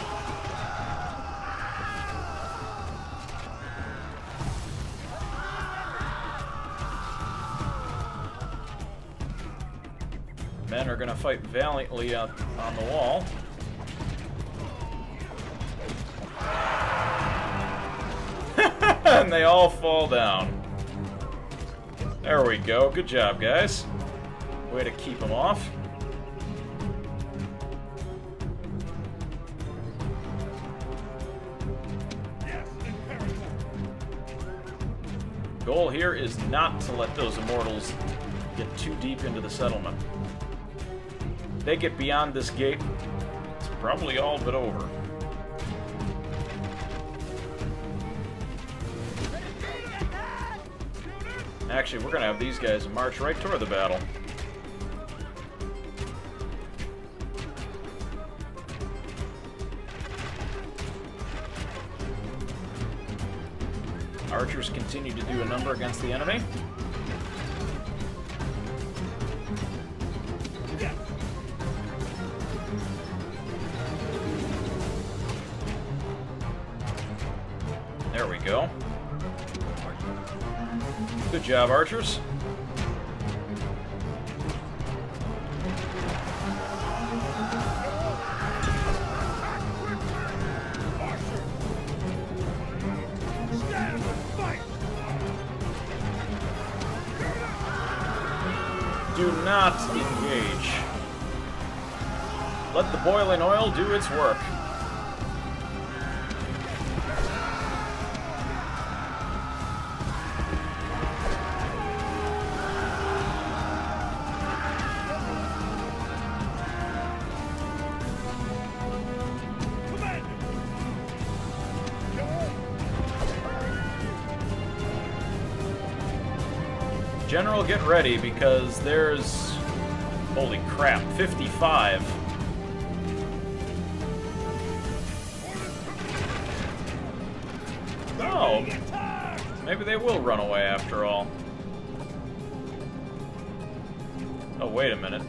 Speaker 1: Men are going to fight valiantly on the wall. And they all fall down. There we go. Good job, guys. Way to keep them off. Goal here is not to let those immortals get too deep into the settlement. If they get beyond this gate, it's probably all but over. Actually, we're going to have these guys march right toward the battle. Archers continue to do a number against the enemy. go. Good job, archers. Do not engage. Let the boiling oil do its work. General, get ready, because there's... Holy crap, 55. Oh, maybe they will run away after all. Oh, wait a minute.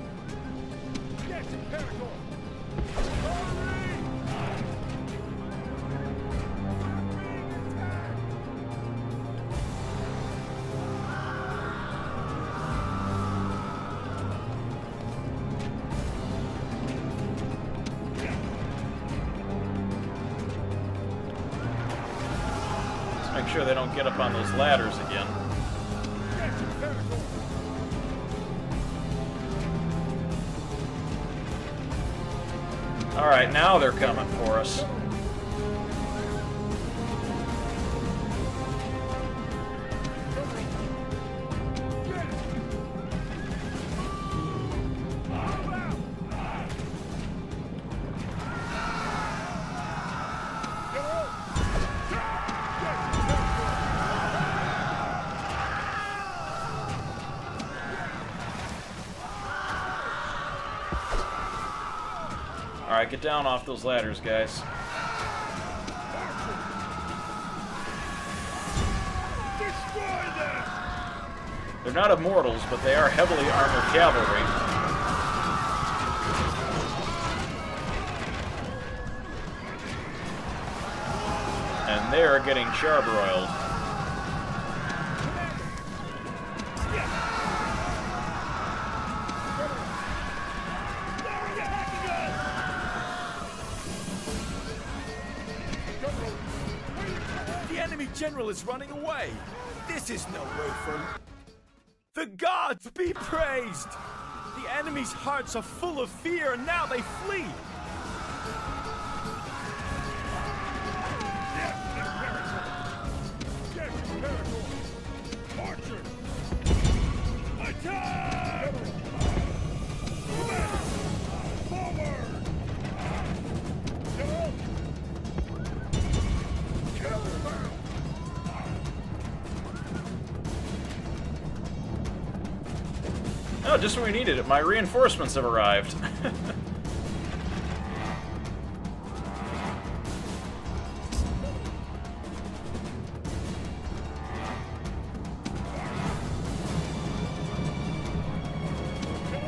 Speaker 1: Make sure they don't get up on those ladders again. Alright, now they're coming for us. Alright, get down off those ladders, guys. They're not immortals, but they are heavily armored cavalry. And they're getting charbroiled.
Speaker 3: General is running away. This is no way for... The gods be praised! The enemy's hearts are full of fear, and now they flee! Attack! Forward!
Speaker 1: Oh, just when we needed it. My reinforcements have arrived.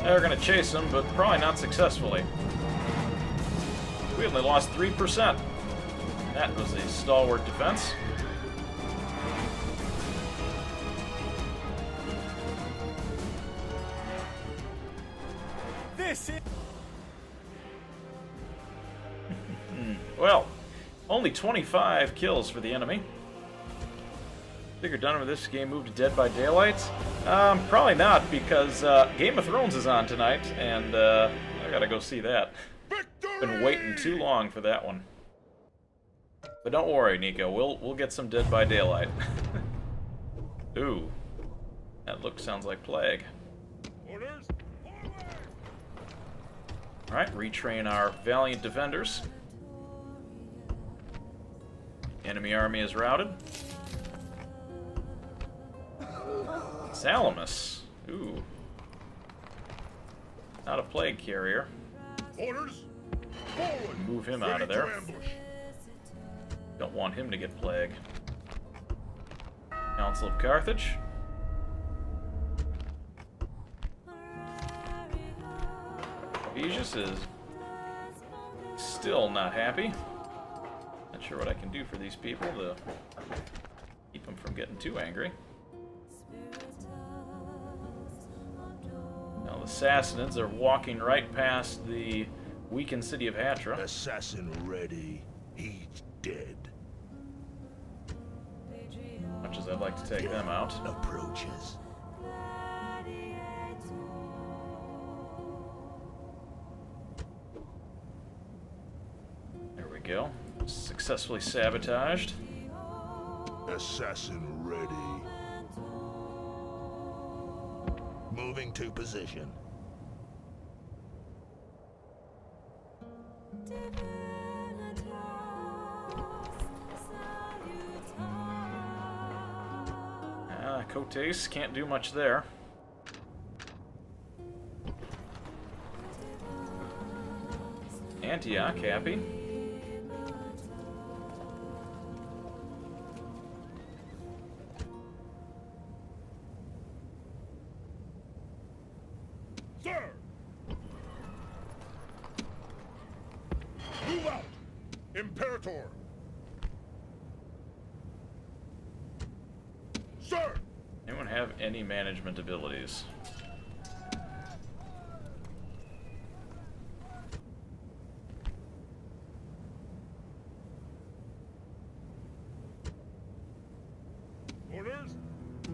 Speaker 1: They're gonna chase them, but probably not successfully. We only lost 3%. That was a stalwart defense. Well, only 25 kills for the enemy. Think you're done with this game, move to Dead by Daylight? Probably not, because Game of Thrones is on tonight, and I gotta go see that. Been waiting too long for that one. But don't worry, Nico, we'll get some Dead by Daylight. Ooh, that sounds like Plague. Alright, retrain our valiant defenders. Enemy army is routed. Salamis. Ooh. Not a plague carrier.
Speaker 4: Orders. Forward.
Speaker 1: Move him out of there. Don't want him to get plague. Council of Carthage. Vicious is still not happy. Not sure what I can do for these people to them from getting too angry. Now the Sassanids are walking right past the weakened city of Hatra.
Speaker 5: Assassin ready. He's dead.
Speaker 1: Much as I'd like to take them out.
Speaker 5: Approaches.
Speaker 1: There we go. Successfully sabotaged.
Speaker 5: Assassin ready. Moving to position.
Speaker 1: Cotes can't do much there. Antioch, happy.
Speaker 4: Sir! Move out! Imperator! Sir!
Speaker 1: Anyone have any management abilities?
Speaker 4: Orders!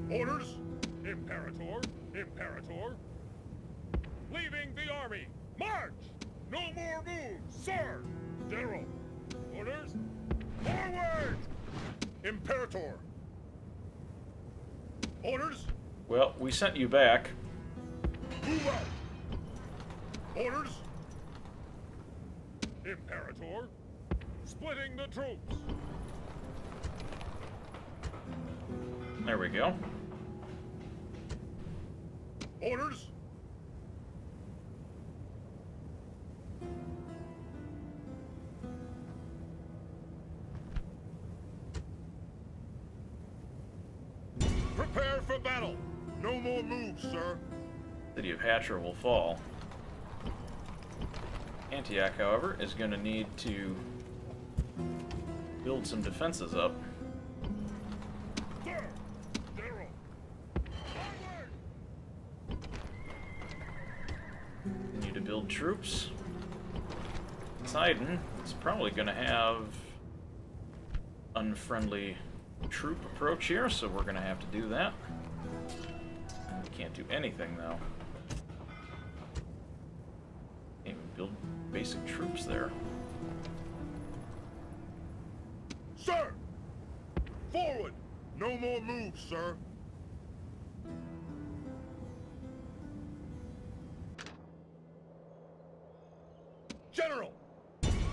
Speaker 4: Orders! Imperator! Imperator! Leaving the army! March! No more moves, sir! General! Orders! Forward! Imperator! Orders!
Speaker 1: Well, we sent you back.
Speaker 4: Move out! Orders! Imperator! Splitting the troops!
Speaker 1: There we go.
Speaker 4: Orders! Prepare for battle! No more moves, sir!
Speaker 1: City of Hatra will fall. Antioch, however, is going to need to build some defenses up.
Speaker 4: Sir! General! Onward!
Speaker 1: Continue to build troops. Poseidon is probably going to have unfriendly troop approach here, so we're going to have to do that. We can't do anything, though. Can't even build basic troops there.
Speaker 4: Sir! Forward! No more moves, sir! General!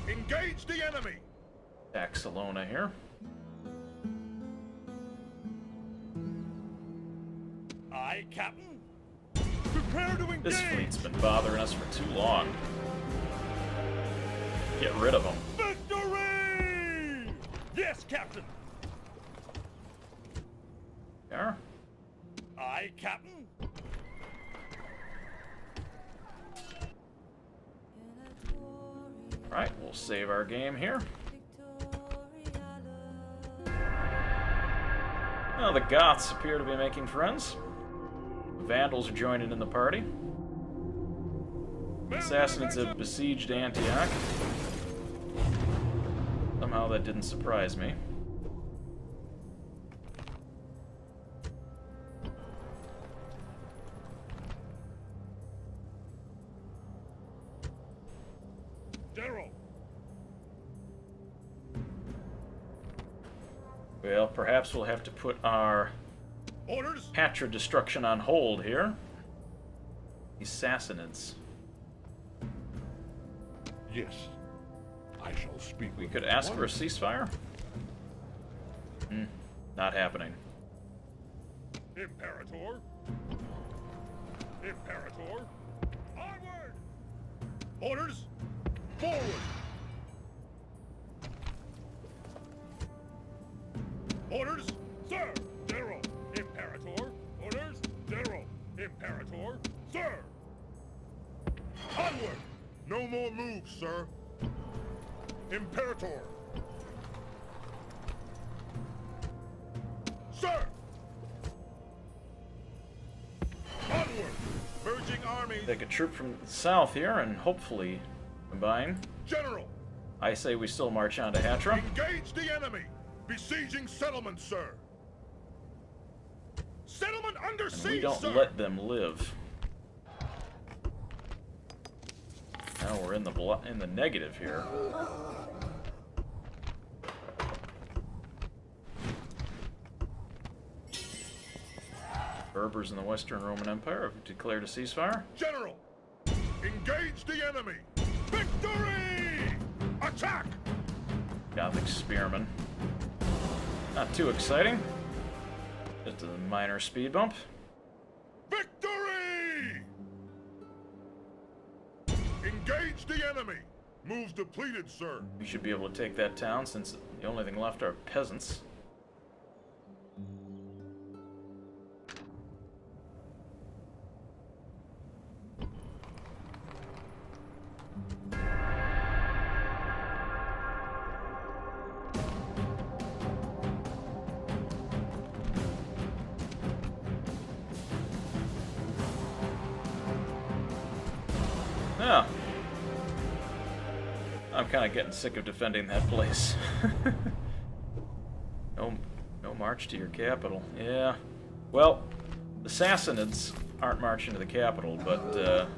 Speaker 4: Engage the enemy!
Speaker 1: Attack Salona here.
Speaker 4: Aye, Captain! Prepare to engage!
Speaker 1: This fleet's been bothering us for too long. Get rid of them.
Speaker 4: Victory! Yes, Captain!
Speaker 1: There.
Speaker 4: Aye, Captain!
Speaker 1: Right, we'll save our game here. Well, the Goths appear to be making friends. The Vandals are joining in the party. The Sassanids have besieged Antioch. Somehow that didn't surprise me.
Speaker 4: General!
Speaker 1: Well, perhaps we'll have to put our
Speaker 4: Orders!
Speaker 1: Hatra destruction on hold here. These Sassanids.
Speaker 5: Yes. I shall speak
Speaker 1: We
Speaker 5: with
Speaker 1: could
Speaker 5: you
Speaker 1: ask for a
Speaker 5: once.
Speaker 1: ceasefire. Not happening.
Speaker 4: Imperator! Imperator! Onward! Orders! Forward! Orders! Sir! General! Imperator! Orders! General! Imperator! Sir! Onward! No more moves, sir! Sir! Onward! Merging armies.
Speaker 1: Take a troop from the south here and hopefully combine.
Speaker 4: General!
Speaker 1: I say we still march on to Hatra.
Speaker 4: Engage the enemy! Besieging settlement, sir! Settlement under
Speaker 1: And
Speaker 4: siege,
Speaker 1: we don't
Speaker 4: sir!
Speaker 1: let them live. Now we're in the negative here. Berbers in the Western Roman Empire have declared a ceasefire.
Speaker 4: General! Engage the enemy! Victory! Attack!
Speaker 1: Gothic spearmen. Not too exciting. Just a minor speed bump.
Speaker 4: Victory! Engage the enemy! Move depleted, sir.
Speaker 1: We should be able to take that town since the only thing left are peasants. Yeah. I'm kind of getting sick of defending that place. No march to your capital. Yeah. Well, the Sassanids aren't marching to the capital, but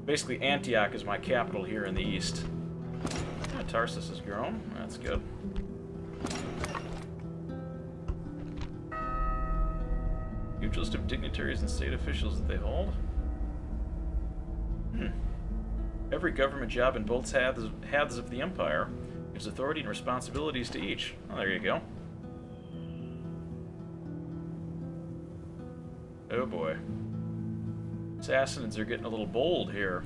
Speaker 1: basically Antioch is my capital here in the east. Yeah, Tarsus has grown. That's good. Huge list of dignitaries and state officials that they hold. Every government job in both halves of the empire gives authority and responsibilities to each. Oh, there you go. Oh boy. Sassanids are getting a little bold here.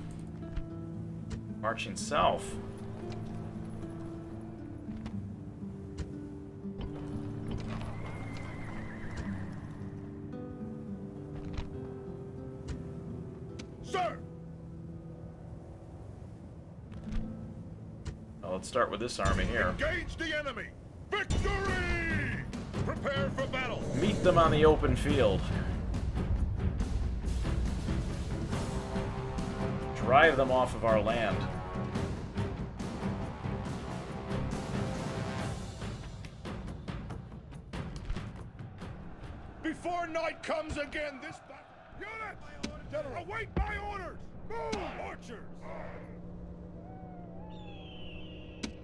Speaker 1: Marching south.
Speaker 4: Sir!
Speaker 1: Well, let's start with this army here.
Speaker 4: Engage the enemy! Victory! Prepare for battle!
Speaker 1: Meet them on the open field. Drive them off of our land.
Speaker 4: Before night comes again, this unit! General, await my orders! Move! Archers!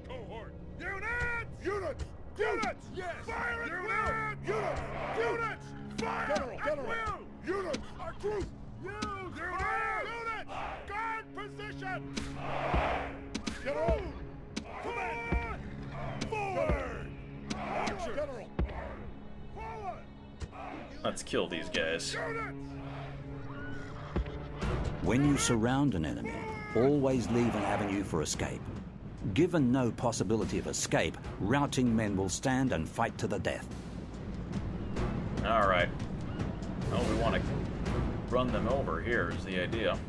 Speaker 4: Cohort! Units! Units! Units! Yes! Fire at will! Units! Units! Fire at will! Units! Our group! Units! Units! Guard position! General! Command! Forward! Archers! General! Forward!
Speaker 1: Let's kill these guys.
Speaker 4: Units!
Speaker 2: When you surround an enemy, always leave an avenue for escape. Given no possibility of escape, routing men will stand and fight to the death.
Speaker 1: Alright. Well, we want to run them over here is the idea.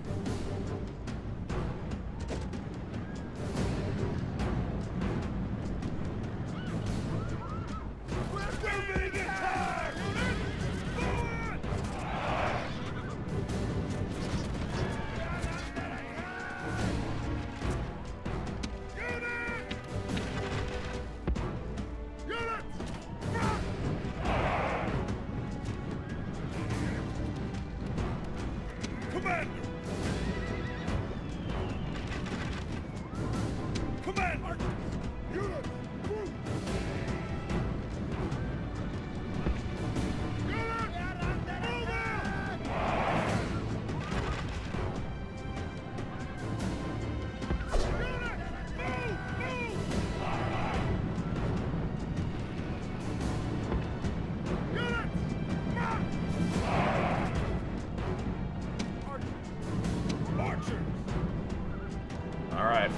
Speaker 1: Alright.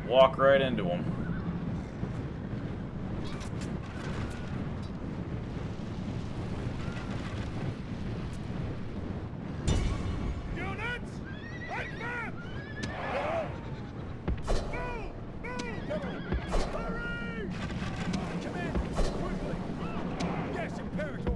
Speaker 1: Walk right into them.
Speaker 4: Units! Advance! Move! Move! Hurry! Command, quickly! Yes, Imperator!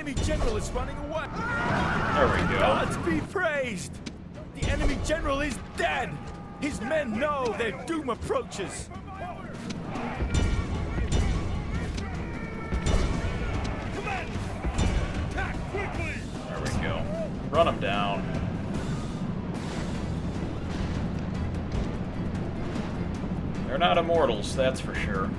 Speaker 3: enemy general is running away.
Speaker 1: There we go.
Speaker 3: Gods be praised! The enemy general is dead! His men know their doom approaches!
Speaker 1: There we go. Run him down. They're not immortals, that's for sure.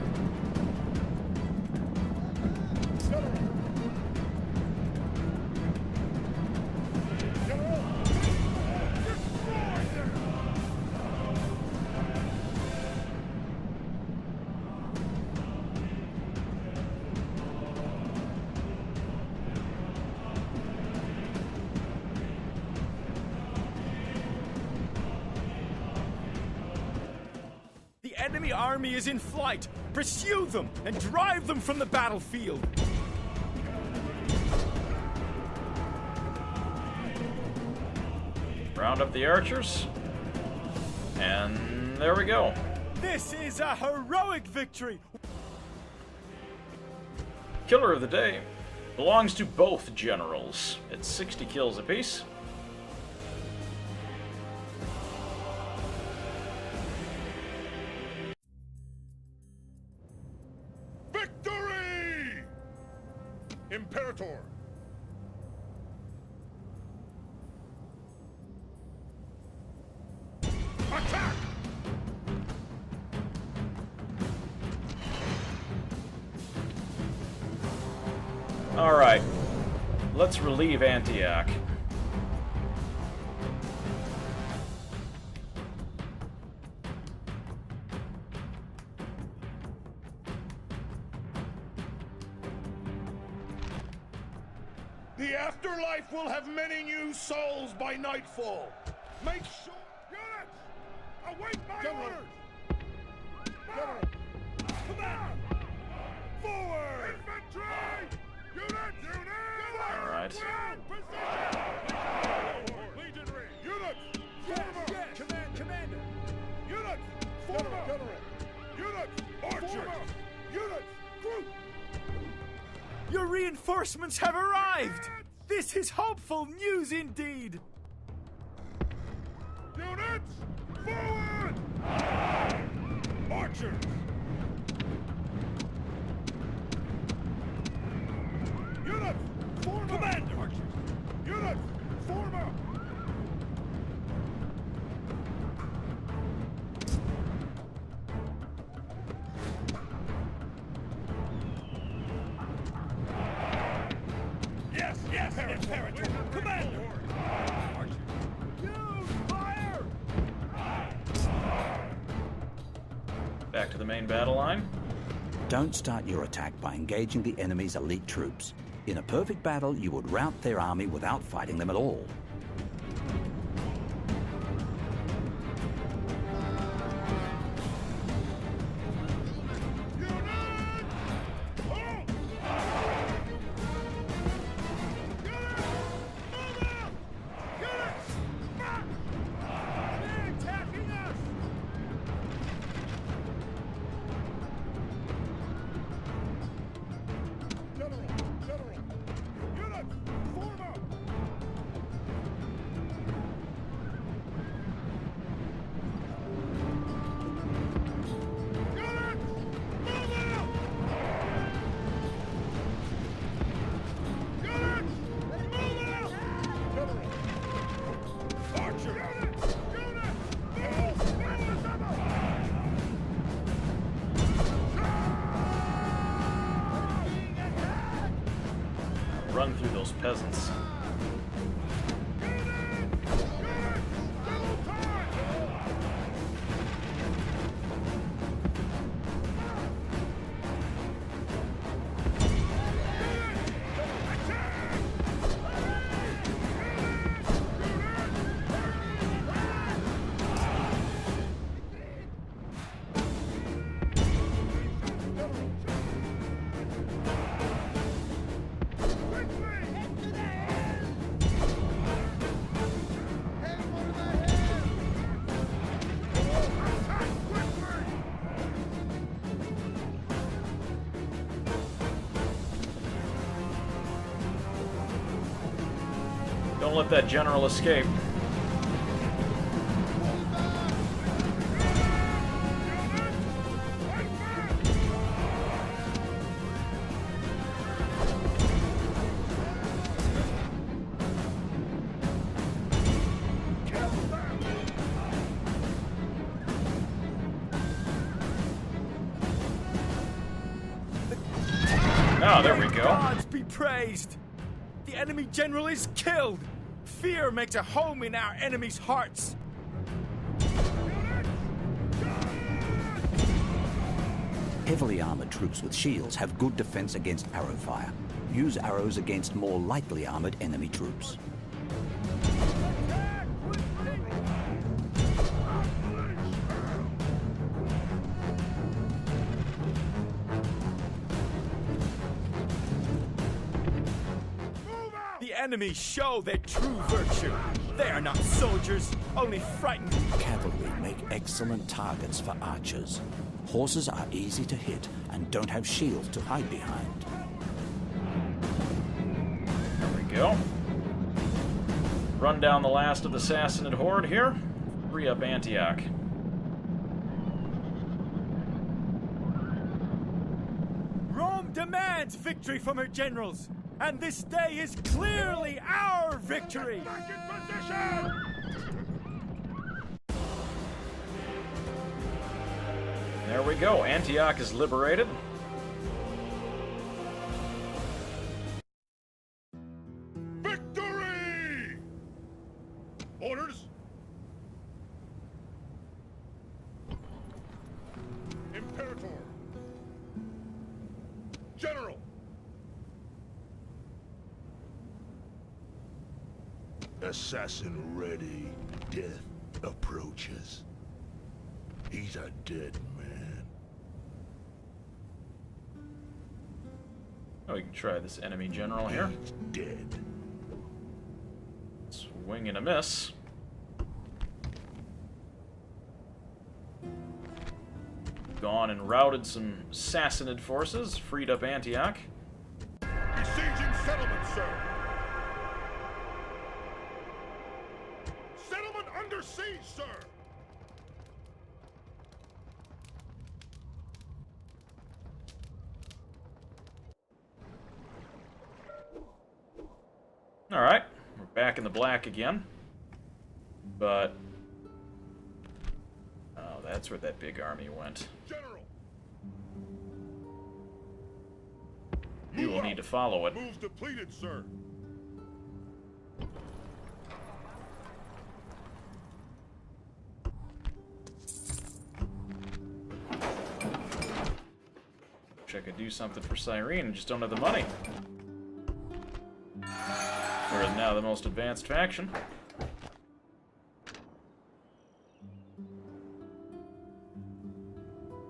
Speaker 3: The enemy army is in flight! Pursue them and drive them from the battlefield!
Speaker 1: Round up the archers. And there we go.
Speaker 3: This is a heroic victory!
Speaker 1: Killer of the day belongs to both generals. It's 60 kills apiece.
Speaker 4: Victory! Imperator! Attack!
Speaker 1: Alright. Let's relieve Antioch.
Speaker 4: The afterlife will have many new souls by nightfall. Make sure... Units! Await my orders! General! Command! Forward! Infantry! Units!
Speaker 1: Alright.
Speaker 4: Legionary! Units! Former! Commander! Units! Former! General! Units! Archers! Units! Group!
Speaker 3: Your reinforcements have arrived! This is hopeful news indeed!
Speaker 4: Units! Forward! Archers! Units! Form up! Commander! Archers! Units! Form up! Yes! Yes! Imperator! Commander! Archers! Use fire!
Speaker 1: Back to the main battle line.
Speaker 2: Don't start your attack by engaging the enemy's elite troops. In a perfect battle, you would rout their army without fighting them at all.
Speaker 1: Run through those peasants. Don't let that general escape. Oh, there we go.
Speaker 3: Gods be praised! The enemy general is killed! Fear makes a home in our enemies' hearts!
Speaker 2: Heavily armored troops with shields have good defense against arrow fire. Use arrows against more lightly armored enemy troops.
Speaker 3: The enemy show their true virtue. They are not soldiers, only frightened.
Speaker 2: Cavalry make excellent targets for archers. Horses are easy to hit and don't have shields to hide behind.
Speaker 1: There we go. Run down the last of the Sassanid horde here. Free up Antioch.
Speaker 3: Rome demands victory from her generals, and this day is clearly our victory!
Speaker 4: Back in position!
Speaker 1: There we go. Antioch is liberated.
Speaker 4: Victory! Orders? Imperator. General.
Speaker 5: Assassin ready. Death approaches. He's a dead man.
Speaker 1: Oh, we can try this enemy general here.
Speaker 5: He's dead.
Speaker 1: Swing and a miss. Gone and routed some Sassanid forces, freed up Antioch.
Speaker 4: Besieging settlement, sir. Settlement under siege, sir.
Speaker 1: Alright, we're back in the black again. But... oh, that's where that big army went.
Speaker 4: General.
Speaker 1: You will need to follow it.
Speaker 4: Moves depleted, sir.
Speaker 1: Wish I could do something for Cyrene, just don't have the money. We're now the most advanced faction.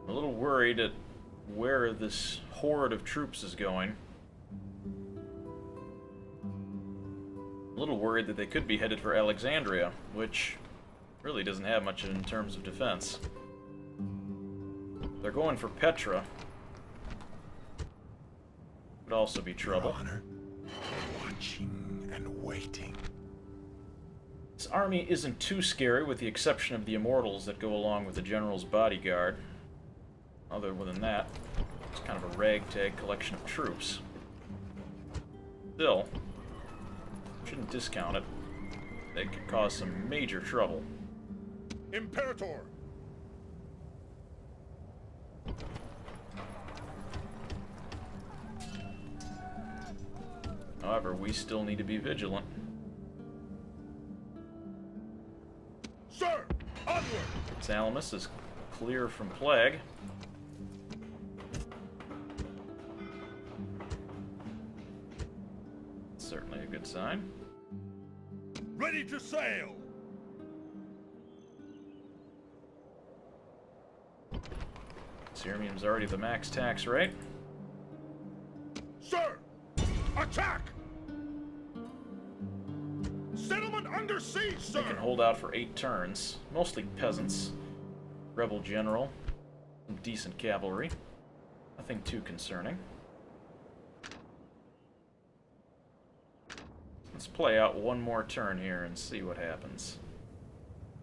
Speaker 1: I'm a little worried at where this horde of troops is going. A little worried that they could be headed for Alexandria, which really doesn't have much in terms of defense. They're going for Petra. Could also be trouble.
Speaker 5: Your Honor, watching and waiting.
Speaker 1: This army isn't too scary, with the exception of the immortals that go along with the general's bodyguard. Other than that, it's kind of a ragtag collection of troops. Still, shouldn't discount it. They could cause some major trouble.
Speaker 4: Imperator.
Speaker 1: However, we still need to be vigilant.
Speaker 4: Sir, onward.
Speaker 1: Salamis is clear from plague. Certainly a good sign.
Speaker 4: Ready to sail.
Speaker 1: Sirmium's already the max tax rate.
Speaker 4: Sir, attack. Settlement under siege, sir.
Speaker 1: They can hold out for 8 turns. Mostly peasants. Rebel general. Some decent cavalry. Nothing too concerning. Let's play out one more turn here and see what happens.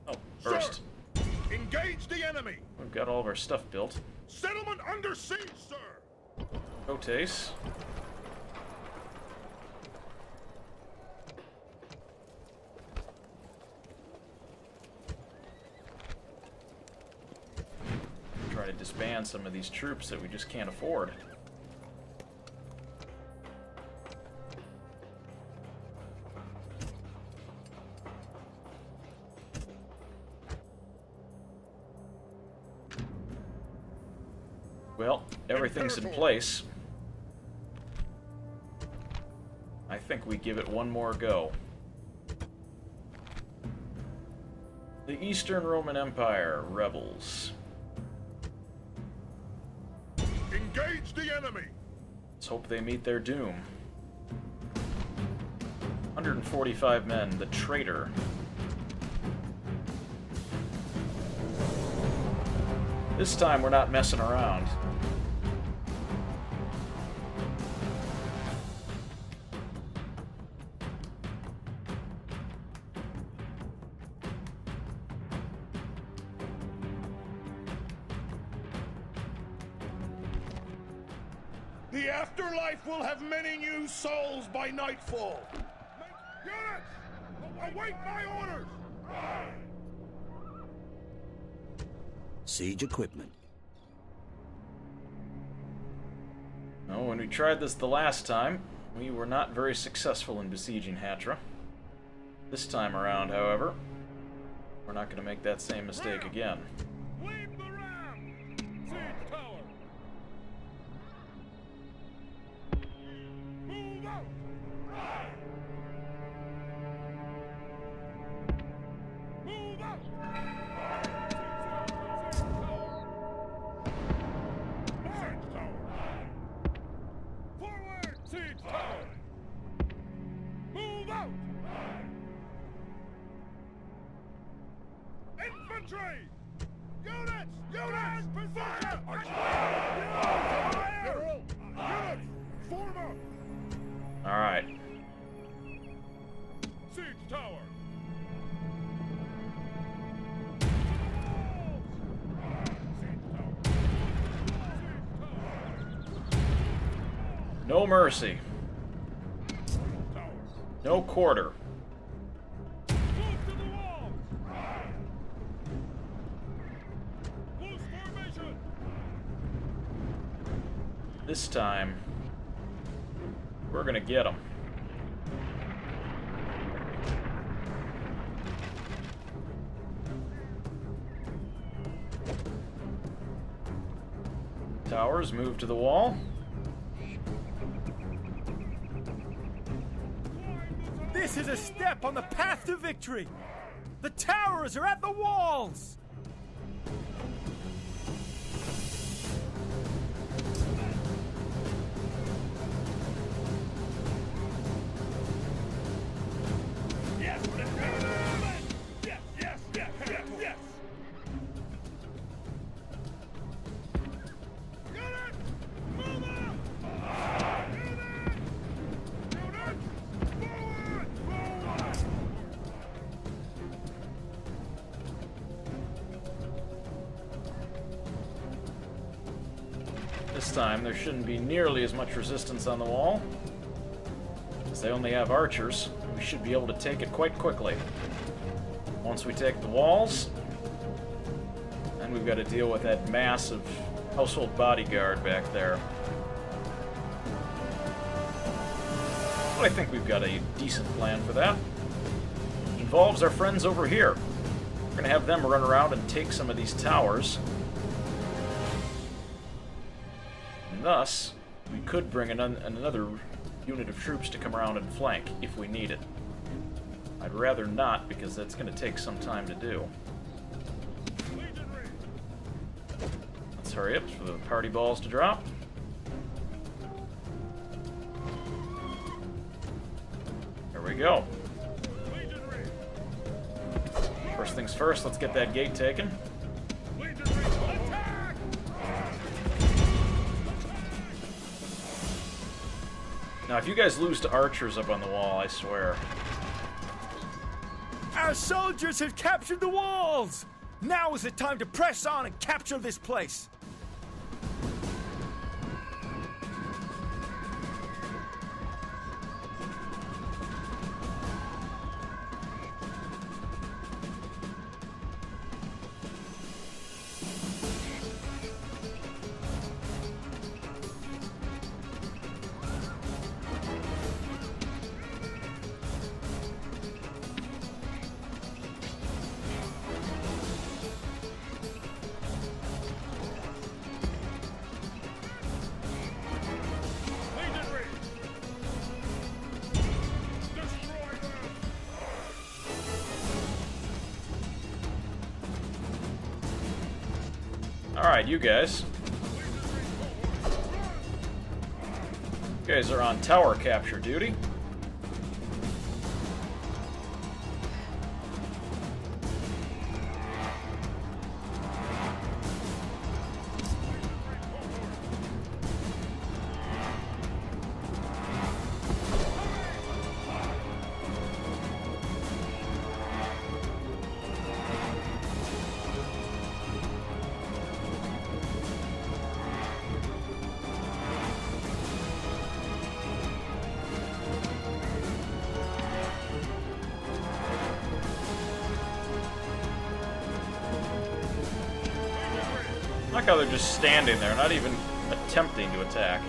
Speaker 1: Oh, first.
Speaker 4: Sir, engage the enemy!
Speaker 1: We've got all of our stuff built.
Speaker 4: Settlement under siege, sir!
Speaker 1: Rotace. Try to disband some of these troops that we just can't afford. Well, everything's in place. I think we give it one more go. The Eastern Roman Empire rebels.
Speaker 4: Engage the enemy!
Speaker 1: Let's hope they meet their doom. 145 men, the traitor. This time we're not messing around.
Speaker 4: The afterlife will have many new souls by nightfall. Units! Await my orders!
Speaker 2: Siege equipment.
Speaker 1: Well, when we tried this the last time, we were not very successful in besieging Hatra. This time around, however, we're not going to make that same mistake again.
Speaker 4: Leave the ram! Siege tower! Move out! Move out! Siege tower! Forward! Siege tower! Move out! Infantry! Units! Units! Fire! Fire! Units! Form up!
Speaker 1: Alright.
Speaker 4: Siege tower!
Speaker 1: No mercy. No quarter.
Speaker 4: Move to the wall! Close formation!
Speaker 1: This time, we're gonna get them. Towers, move to the wall.
Speaker 3: This is a step on the path to victory! The towers are at the walls!
Speaker 4: Yes! Yes! Yes! Yes! Yes! Yes! Units! Move up! Units! Units! Forward! Forward!
Speaker 1: This time, there shouldn't be nearly as much resistance on the wall. Since they only have archers, we should be able to take it quite quickly. Once we take the walls, then we've got to deal with that massive household bodyguard back there. But I think we've got a decent plan for that. It involves our friends over here. We're going to have them run around and take some of these towers. And thus, we could bring another unit of troops to come around and flank if we need it. I'd rather not, because that's going to take some time to do. Let's hurry up for the party balls to drop. There we go. First things first, let's get that gate taken. Now, if you guys lose to archers up on the wall, I swear.
Speaker 3: Our soldiers have captured the walls! Now is the time to press on and capture this place!
Speaker 1: Alright, you guys. You guys are on tower capture duty. I like how they're just standing there, not even attempting to attack.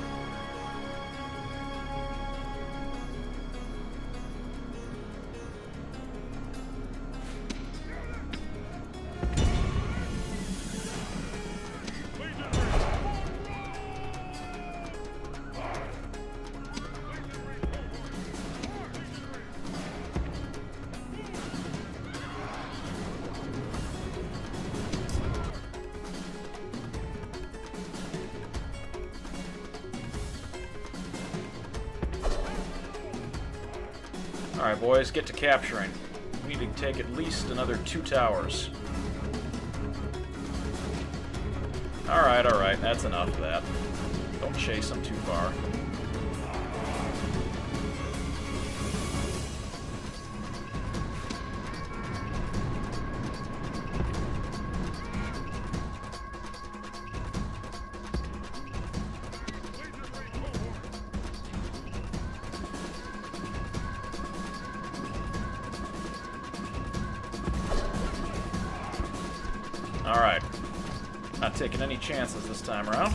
Speaker 1: Alright, boys, get to capturing. We need to take at least another 2 towers. Alright, that's enough of that. Don't chase them too far. Alright. Not taking any chances this time around.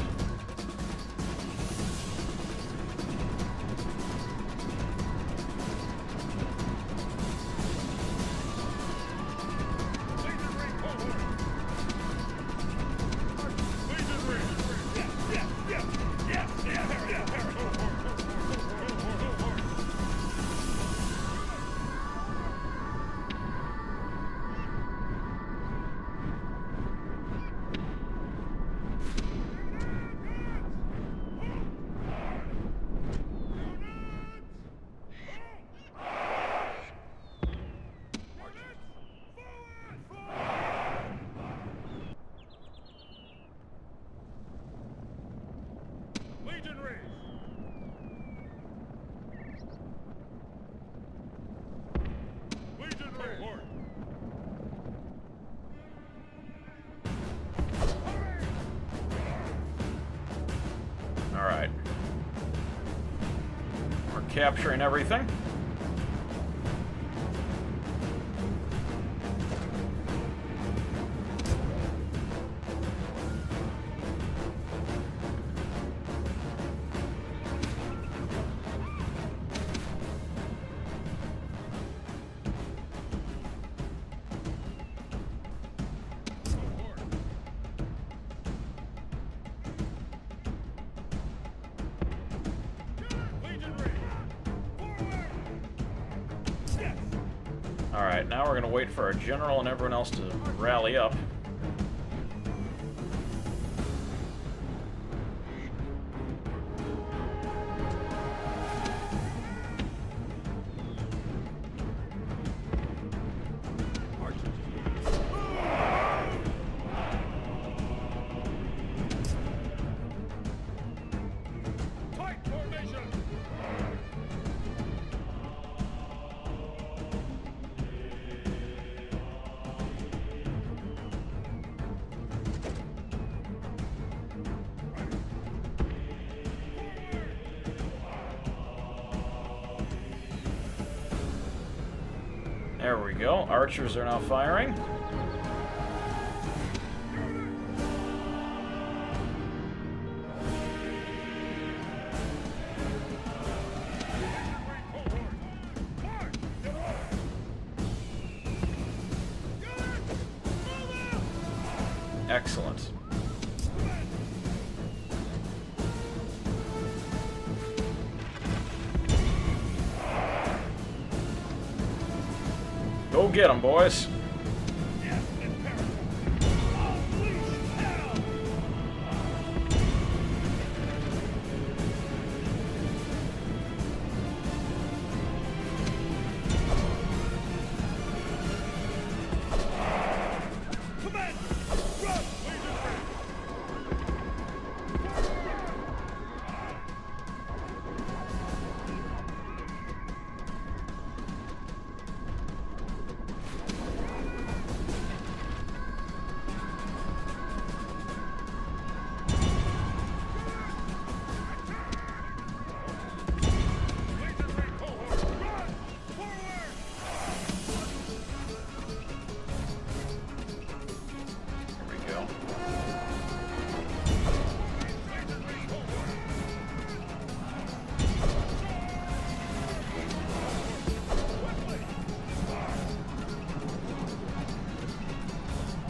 Speaker 1: Alright. We're capturing everything. Alright, now we're going to wait for our general and everyone else to rally up.
Speaker 4: Tight formation!
Speaker 1: go. Archers are now firing. Excellent. Go get them, boys.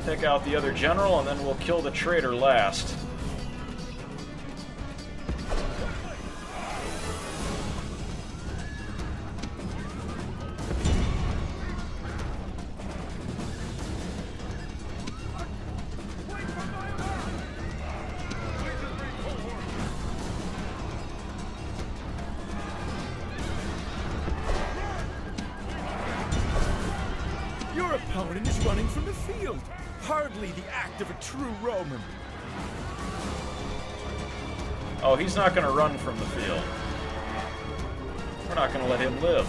Speaker 1: Take out the other general, and then we'll kill the traitor last.
Speaker 3: Your opponent is running from the field. Hardly the act of a true Roman.
Speaker 1: Oh, he's not going to run from the field. We're not going to let him live.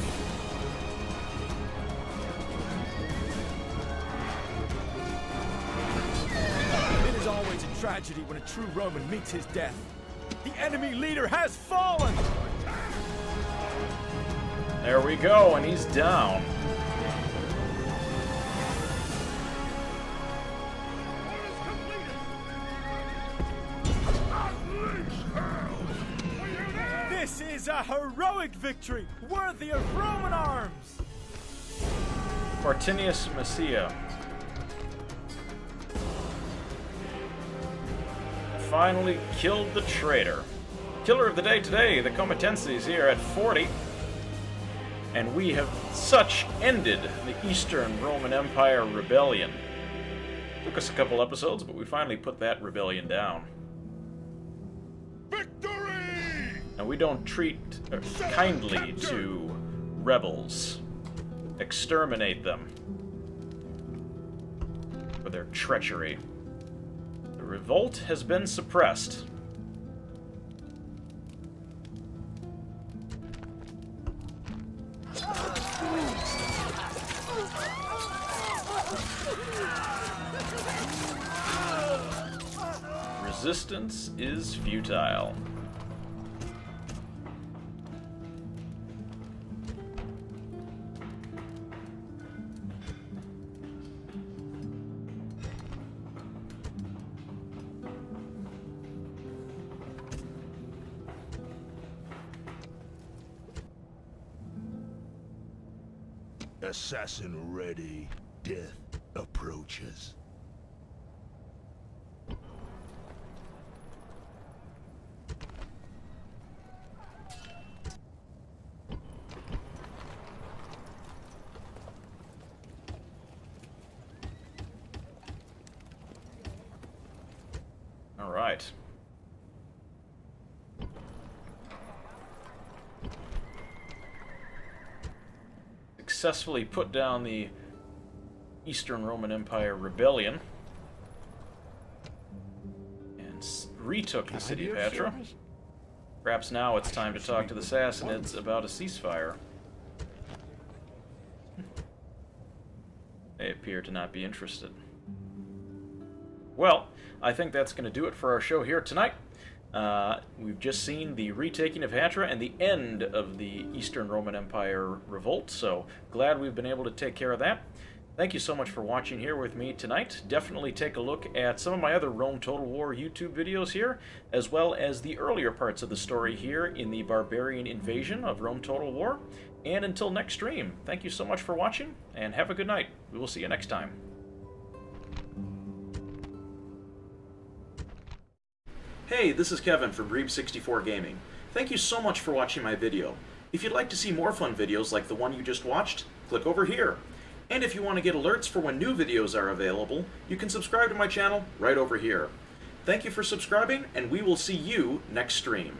Speaker 3: It is always a tragedy when a true Roman meets his death. The enemy leader has fallen!
Speaker 1: There we go, and he's down.
Speaker 3: This is a heroic victory, worthy of Roman arms!
Speaker 1: Quartinus Maesa. Finally killed the traitor. Killer of the day today, the Comitenses here at 40. And we have such ended the Eastern Roman Empire rebellion. Took us a couple episodes, but we finally put that rebellion down.
Speaker 4: Victory!
Speaker 1: And we don't treat kindly to rebels. Exterminate them for their treachery. The revolt has been suppressed. Resistance is futile.
Speaker 5: Assassin ready. Death approaches.
Speaker 1: All right. Successfully put down the Eastern Roman Empire rebellion and retook the city of Patra. Perhaps now it's time to talk to the Sassanids about a ceasefire. They appear to not be interested. Well, I think that's going to do it for our show here tonight. We've just seen the retaking of Hatra and the end of the Eastern Roman Empire revolt, so glad we've been able to take care of that. Thank you so much for watching here with me tonight. Definitely take a look at some of my other Rome Total War YouTube videos here, as well as the earlier parts of the story here in the Barbarian invasion of Rome Total War. And until next stream, thank you so much for watching, and have a good night. We will see you next time. Hey, this is Kevin from Breeb64 Gaming. Thank you so much for watching my video. If you'd like to see more fun videos like the one you just watched, click over here. And if you want to get alerts for when new videos are available, you can subscribe to my channel right over here. Thank you for subscribing, and we will see you next stream.